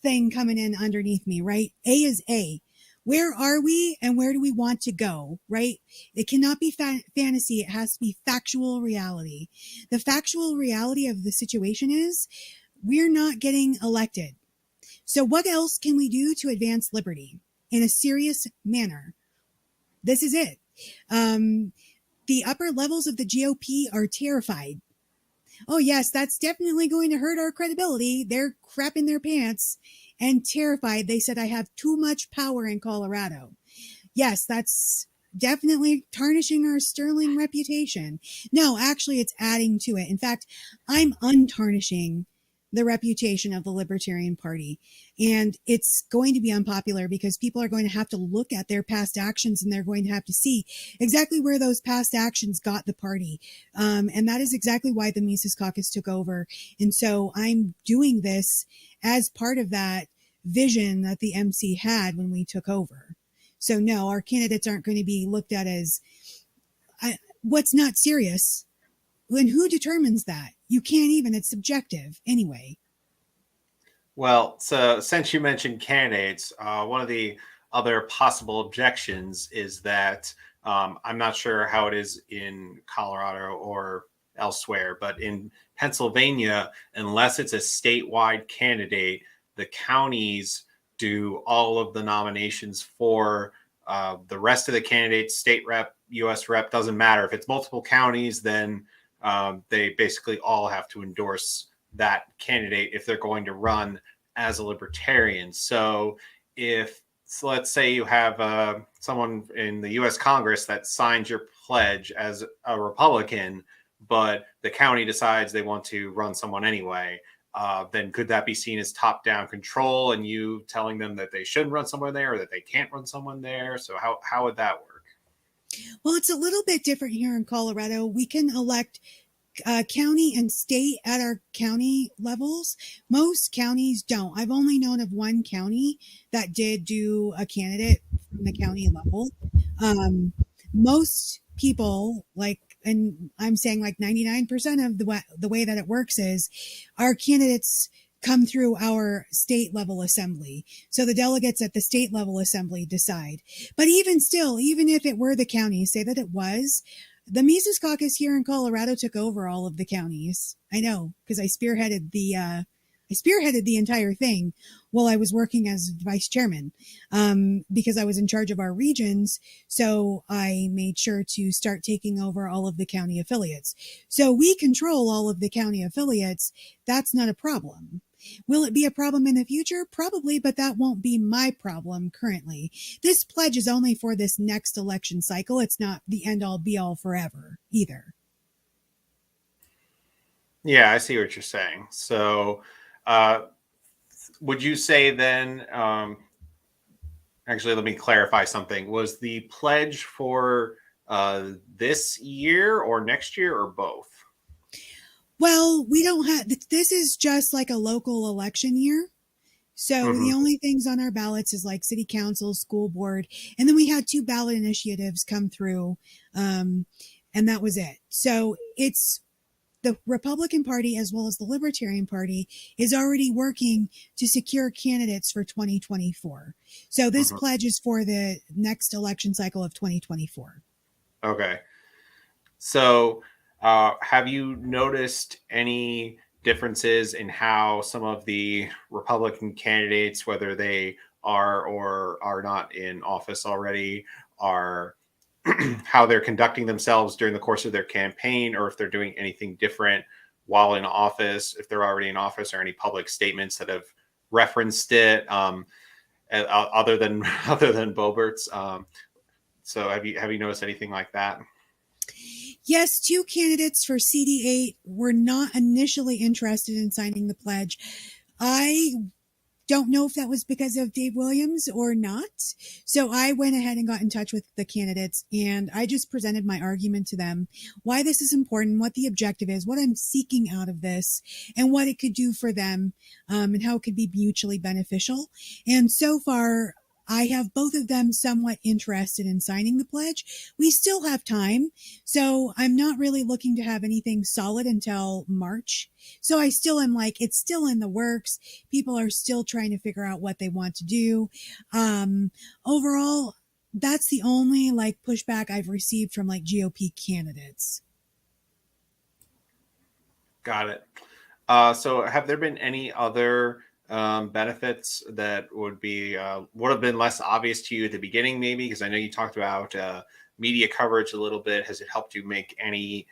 thing coming in underneath me, right? A is A. Where are we and where do we want to go, right? It cannot be fantasy. It has to be factual reality. The factual reality of the situation is we're not getting elected. So what else can we do to advance liberty in a serious manner? This is it. The upper levels of the GOP are terrified. Oh, yes, that's definitely going to hurt our credibility. They're crapping their pants and terrified. They said, I have too much power in Colorado. Yes, that's definitely tarnishing our sterling reputation. No, actually, it's adding to it. In fact, I'm untarnishing the reputation of the Libertarian Party. And it's going to be unpopular because people are going to have to look at their past actions and they're going to have to see exactly where those past actions got the party. And that is exactly why the Mises Caucus took over. And so I'm doing this as part of that vision that the MC had when we took over. So no, our candidates aren't going to be looked at as what's not serious. And who determines that? You can't even, it's subjective anyway. Well, so since you mentioned candidates, one of the other possible objections is that I'm not sure how it is in Colorado or elsewhere, but in Pennsylvania, unless it's a statewide candidate, the counties do all of the nominations for the rest of the candidates, state rep, US rep, doesn't matter. If it's multiple counties, then they basically all have to endorse that candidate if they're going to run as a libertarian. So let's say you have someone in the US Congress that signs your pledge as a Republican, but the county decides they want to run someone anyway, then could that be seen as top-down control and you telling them that they shouldn't run someone there or that they can't run someone there? So how would that work? Well, it's a little bit different here in Colorado. We can elect county and state at our county levels. Most counties don't. I've only known of one county that did do a candidate from the county level. Most people, and I'm saying like 99% of the way that it works is our candidates come through our state level assembly. So the delegates at the state level assembly decide. But even still, even if it were the county, say that it was, the Mises Caucus here in Colorado took over all of the counties. I know, because I spearheaded the entire thing while I was working as vice chairman, because I was in charge of our regions. So I made sure to start taking over all of the county affiliates. So we control all of the county affiliates. That's not a problem. Will it be a problem in the future? Probably, but that won't be my problem currently. This pledge is only for this next election cycle. It's not the end all be all forever either. Yeah, I see what you're saying. So would you say then, actually, let me clarify something. Was the pledge for this year or next year or both? Well, we don't have, this is just like a local election year. So the only things on our ballots is like city council, school board, and then we had 2 ballot initiatives come through, and that was it. So it's the Republican Party as well as the Libertarian Party is already working to secure candidates for 2024. So this pledge is for the next election cycle of 2024. Okay. So have you noticed any differences in how some of the Republican candidates, whether they are or are not in office already, are how they're conducting themselves during the course of their campaign, or if they're doing anything different while in office, if they're already in office, or any public statements that have referenced it, other than Boebert's? So have you noticed anything like that? Yes, 2 candidates for CD8 were not initially interested in signing the pledge. I don't know if that was because of Dave Williams or not. So I went ahead and got in touch with the candidates and I just presented my argument to them, why this is important, what the objective is, what I'm seeking out of this, and what it could do for them, and how it could be mutually beneficial. And so far, I have both of them somewhat interested in signing the pledge. We still have time, so I'm not really looking to have anything solid until March. So I still am like, it's still in the works. People are still trying to figure out what they want to do. Overall, that's the only like pushback I've received from like GOP candidates. Got it. So have there been any other benefits that would have been less obvious to you at the beginning, maybe? Because I know you talked about media coverage a little bit. Has it helped you make any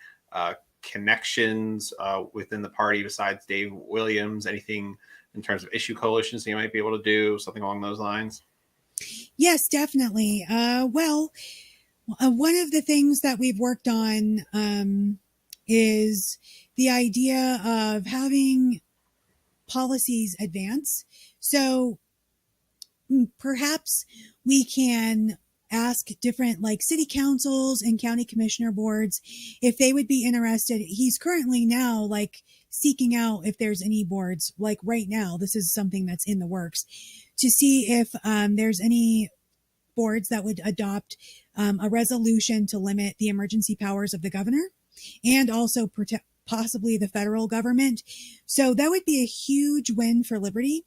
connections within the party besides Dave Williams? Anything in terms of issue coalitions that you might be able to do, something along those lines? Yes, definitely. Well, one of the things that we've worked on is the idea of having policies advance. So perhaps we can ask different like city councils and county commissioner boards if they would be interested. He's currently now like seeking out if there's any boards, like right now, this is something that's in the works, to see if there's any boards that would adopt a resolution to limit the emergency powers of the governor. and also protect possibly the federal government. So that would be a huge win for liberty.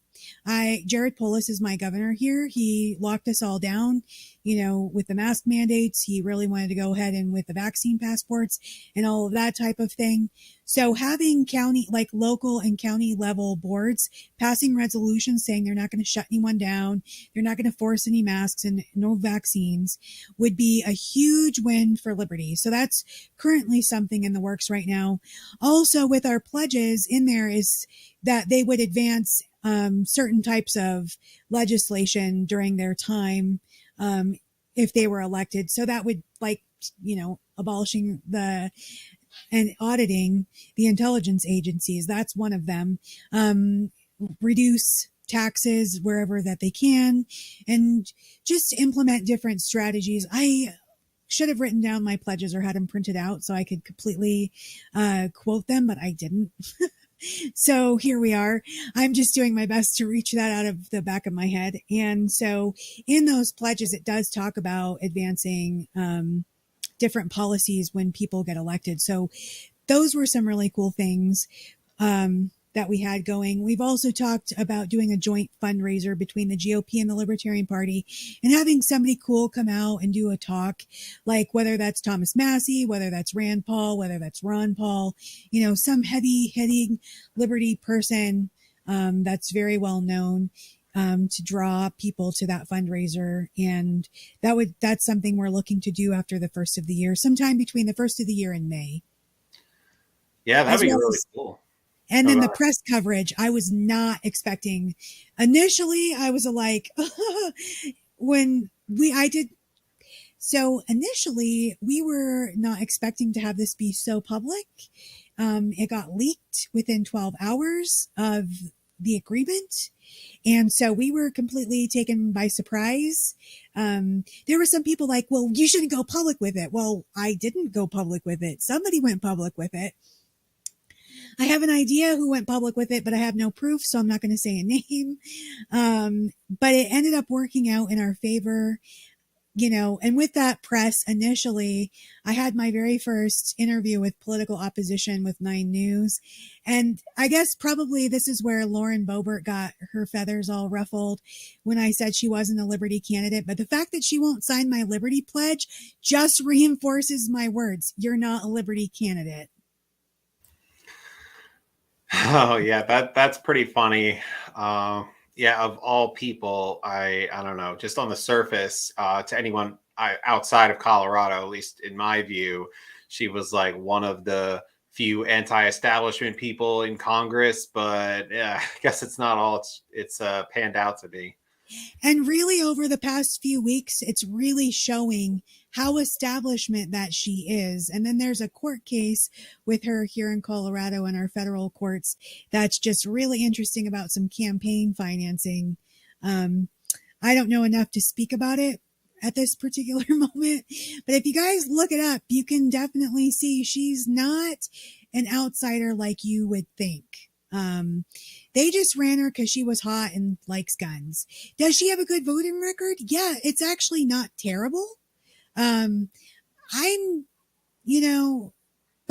Jared Polis is my governor here. He locked us all down, with the mask mandates. He really wanted to go ahead and with the vaccine passports and all of that type of thing. So having county, like local and county level boards passing resolutions saying they're not going to shut anyone down, they're not going to force any masks and no vaccines would be a huge win for liberty. So that's currently something in the works right now. Also with our pledges in there is that they would advance certain types of legislation during their time if they were elected. So that would abolishing and auditing the intelligence agencies. That's one of them. Reduce taxes wherever that they can and just implement different strategies. I should have written down my pledges or had them printed out so I could completely quote them, but I didn't. So here we are. I'm just doing my best to reach that out of the back of my head. And so in those pledges, it does talk about advancing different policies when people get elected. So those were some really cool things that we had going. We've also talked about doing a joint fundraiser between the GOP and the Libertarian Party and having somebody cool come out and do a talk, like whether that's Thomas Massey, whether that's Rand Paul, whether that's Ron Paul, some heavy-hitting liberty person that's very well known to draw people to that fundraiser. And that's something we're looking to do after the first of the year, sometime between the first of the year and May. Yeah, that'd be really cool. And then the press coverage, I was not expecting. Initially, I was like, initially we were not expecting to have this be so public. It got leaked within 12 hours of the agreement. And so we were completely taken by surprise. There were some people like, well, you shouldn't go public with it. Well, I didn't go public with it. Somebody went public with it. I have an idea who went public with it, but I have no proof, so I'm not going to say a name. But it ended up working out in our favor, and with that press initially, I had my very first interview with political opposition with 9 News. And I guess probably this is where Lauren Boebert got her feathers all ruffled when I said she wasn't a Liberty candidate. But the fact that she won't sign my Liberty pledge just reinforces my words. You're not a Liberty candidate. Oh yeah, that's pretty funny. Yeah, of all people, I don't know, just on the surface, to anyone outside of Colorado, at least in my view, she was like one of the few anti-establishment people in Congress. But yeah, I guess it's not all it's panned out to be. And really over the past few weeks, it's really showing how establishment that she is. And then there's a court case with her here in Colorado in our federal courts that's just really interesting about some campaign financing. I don't know enough to speak about it at this particular moment, but if you guys look it up, you can definitely see she's not an outsider like you would think. They just ran her because she was hot and likes guns. Does she have a good voting record? Yeah, it's actually not terrible. But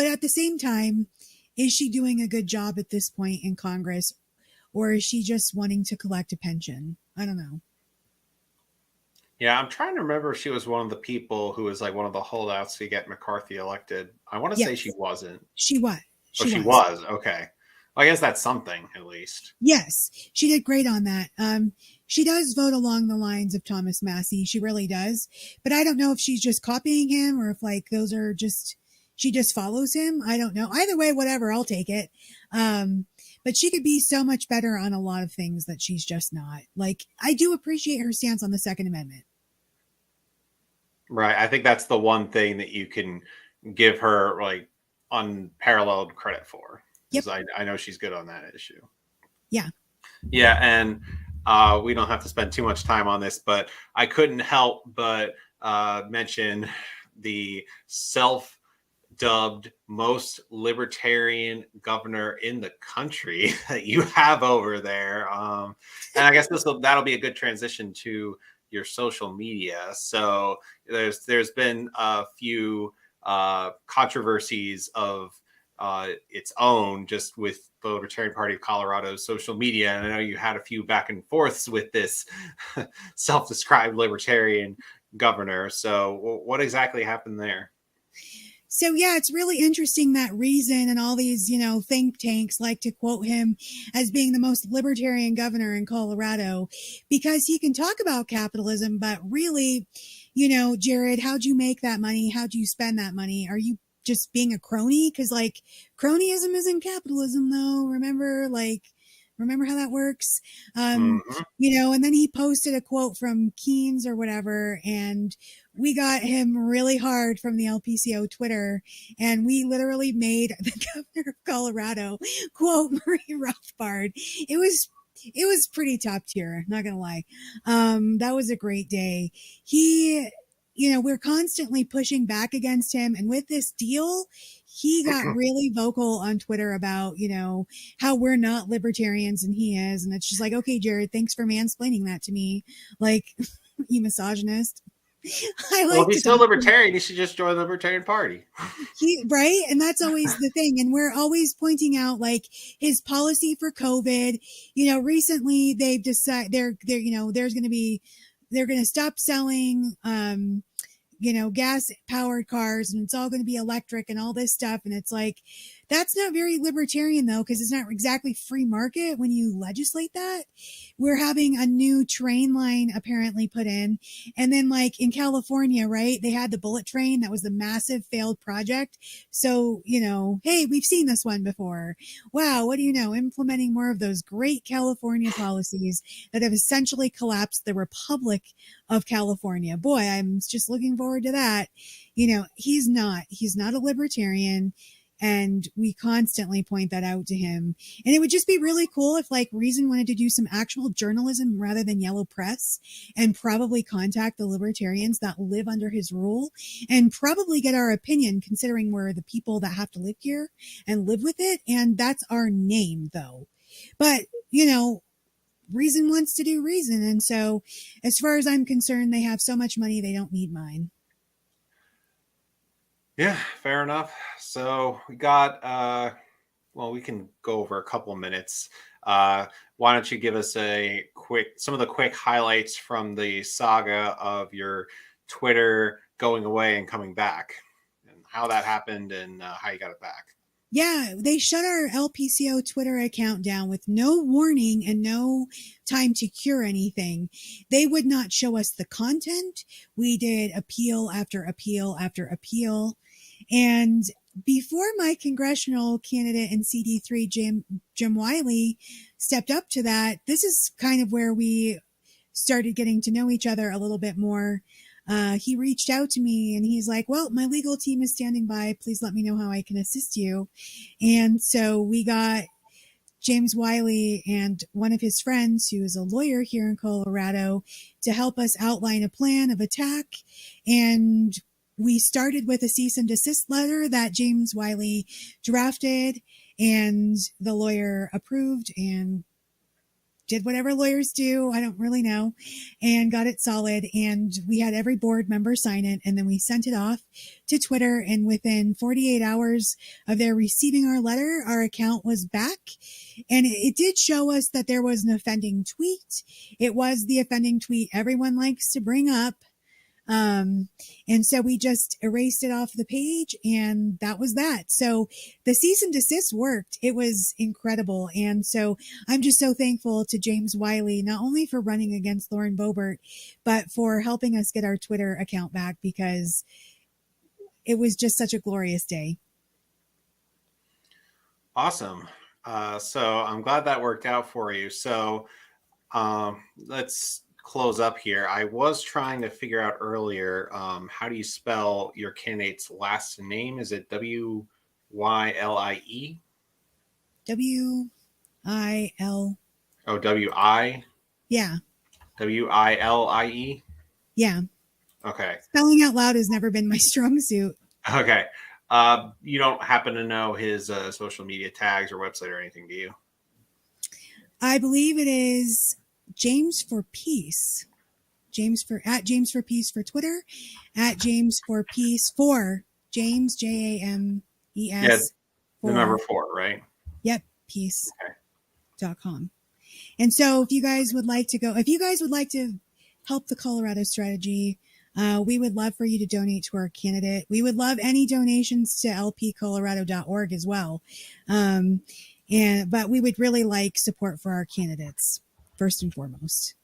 at the same time, is she doing a good job at this point in Congress, or is she just wanting to collect a pension? I don't know. Yeah, I'm trying to remember if she was one of the people who was like one of the holdouts to get McCarthy elected. I want to say she wasn't. She was. She was. Okay. Well, I guess that's something, at least. Yes, she did great on that. She does vote along the lines of Thomas Massey. She really does. But I don't know if she's just copying him or if like those are just, she just follows him. I don't know. Either way, whatever, I'll take it. But she could be so much better on a lot of things that she's just not. Like, I do appreciate her stance on the Second Amendment. Right. I think that's the one thing that you can give her like unparalleled credit for. Yep. I know she's good on that issue. Yeah. Yeah. And we don't have to spend too much time on this, but I couldn't help but mention the self-dubbed most libertarian governor in the country that you have over there. And I guess that'll be a good transition to your social media. So there's been a few controversies of its own, just with the Libertarian Party of Colorado's social media. And I know you had a few back and forths with this self-described libertarian governor. So what exactly happened there? So yeah, it's really interesting that Reason and all these, think tanks like to quote him as being the most libertarian governor in Colorado, because he can talk about capitalism, but really, Jared, how'd you make that money? How'd you spend that money? Are you just being a crony? Because cronyism isn't capitalism, though. Remember how that works? And then he posted a quote from Keynes or whatever, and we got him really hard from the LPCO Twitter, and we literally made the governor of Colorado quote Marie Rothbard. It was pretty top tier, not gonna lie. That was a great day. We're constantly pushing back against him, and with this deal, he got really vocal on Twitter about, how we're not libertarians and he is. And it's just like, okay, Jared, thanks for mansplaining that to me. You misogynist. Well, if he's still libertarian, he should just join the Libertarian Party. Right? And that's always the thing. And we're always pointing out his policy for COVID. Recently they've decided they're going to stop selling, gas powered cars, and it's all going to be electric and all this stuff. And it's like, that's not very libertarian though, because it's not exactly free market when you legislate that. We're having a new train line apparently put in. And then in California, right, they had the bullet train. That was the massive failed project. So, hey, we've seen this one before. Wow. What do you know? Implementing more of those great California policies that have essentially collapsed the Republic of California. Boy, I'm just looking forward to that. He's not a libertarian. And we constantly point that out to him. And it would just be really cool if Reason wanted to do some actual journalism rather than yellow press, and probably contact the libertarians that live under his rule and probably get our opinion, considering we're the people that have to live here and live with it. And that's our name though. But, Reason wants to do Reason. And so as far as I'm concerned, they have so much money, they don't need mine. Yeah, fair enough. So we got, we can go over a couple of minutes. Why don't you give us some of the quick highlights from the saga of your Twitter going away and coming back, and how that happened and how you got it back? Yeah, they shut our LPCO Twitter account down with no warning and no time to cure anything. They would not show us the content. We did appeal after appeal after appeal. And before my congressional candidate in CD3, Jim Wiley, stepped up to that, this is kind of where we started getting to know each other a little bit more. He reached out to me and he's like, well, my legal team is standing by. Please let me know how I can assist you. And so we got James Wiley and one of his friends, who is a lawyer here in Colorado, to help us outline a plan of attack. And we started with a cease and desist letter that James Wiley drafted, and the lawyer approved and did whatever lawyers do. I don't really know, and got it solid. And we had every board member sign it. And then we sent it off to Twitter. And within 48 hours of their receiving our letter, our account was back. And it did show us that there was an offending tweet. It was the offending tweet everyone likes to bring up. And so we just erased it off the page, and that was that. So the cease and desist worked. It was incredible. And so I'm just so thankful to James Wiley, not only for running against Lauren Boebert, but for helping us get our Twitter account back, because it was just such a glorious day. Awesome. So I'm glad that worked out for you. So let's close up here. I was trying to figure out earlier, how do you spell your candidate's last name? Is it W-Y-L-I-E? W-I-L. Oh, W-I? Yeah. W-I-L-I-E? Yeah. Okay. Spelling out loud has never been my strong suit. Okay. You don't happen to know his social media tags or website or anything, do you? I believe it is James for Peace. James for Peace for Twitter, at James for Peace for James, James, Yeah, the number 4. 4, right? Yep, peace.com. And so if you guys would like to help the Colorado strategy, we would love for you to donate to our candidate. We would love any donations to lpcolorado.org as well. But we would really like support for our candidates first and foremost.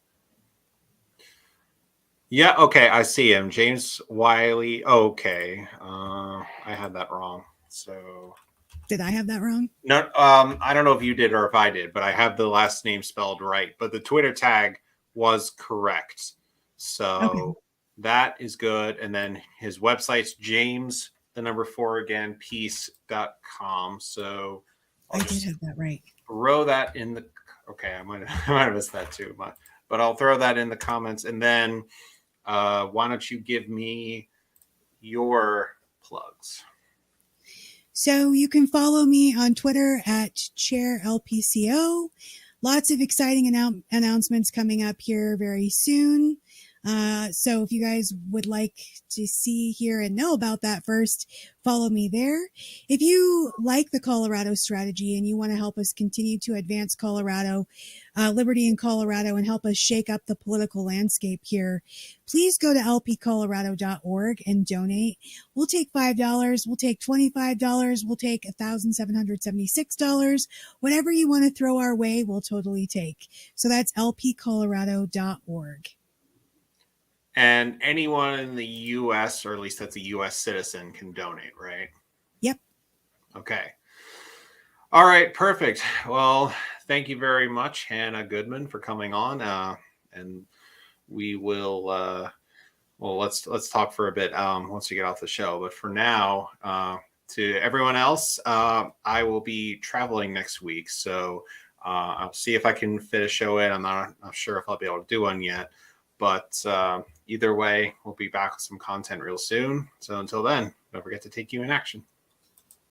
Yeah, okay, I see him. James Wiley. Okay. I had that wrong. So Did I have that wrong? no, I don't know if you did or if I did, but I have the last name spelled right. But the Twitter tag was correct. So that is good. And then his website's James, the number 4 again, peace.com. So I did have that right. Throw that in the I might have missed that too. But I'll throw that in the comments. And then why don't you give me your plugs? So you can follow me on Twitter at ChairLPCO. Lots of exciting announcements coming up here very soon. So if you guys would like to see, hear, and know about that first, follow me there. If you like the Colorado strategy and you want to help us continue to advance Colorado, liberty in Colorado, and help us shake up the political landscape here, please go to lpcolorado.org and donate. We'll take $5. We'll take $25. We'll take $1,776. Whatever you want to throw our way, we'll totally take. So that's lpcolorado.org. And anyone in the U.S., or at least that's a U.S. citizen, can donate, right? Yep. Okay. All right. Perfect. Well, thank you very much, Hannah Goodman, for coming on. And we will, let's talk for a bit once you get off the show. But for now, to everyone else, I will be traveling next week. So I'll see if I can fit a show in. I'm not sure if I'll be able to do one yet. But either way, we'll be back with some content real soon. So until then, don't forget to take human action.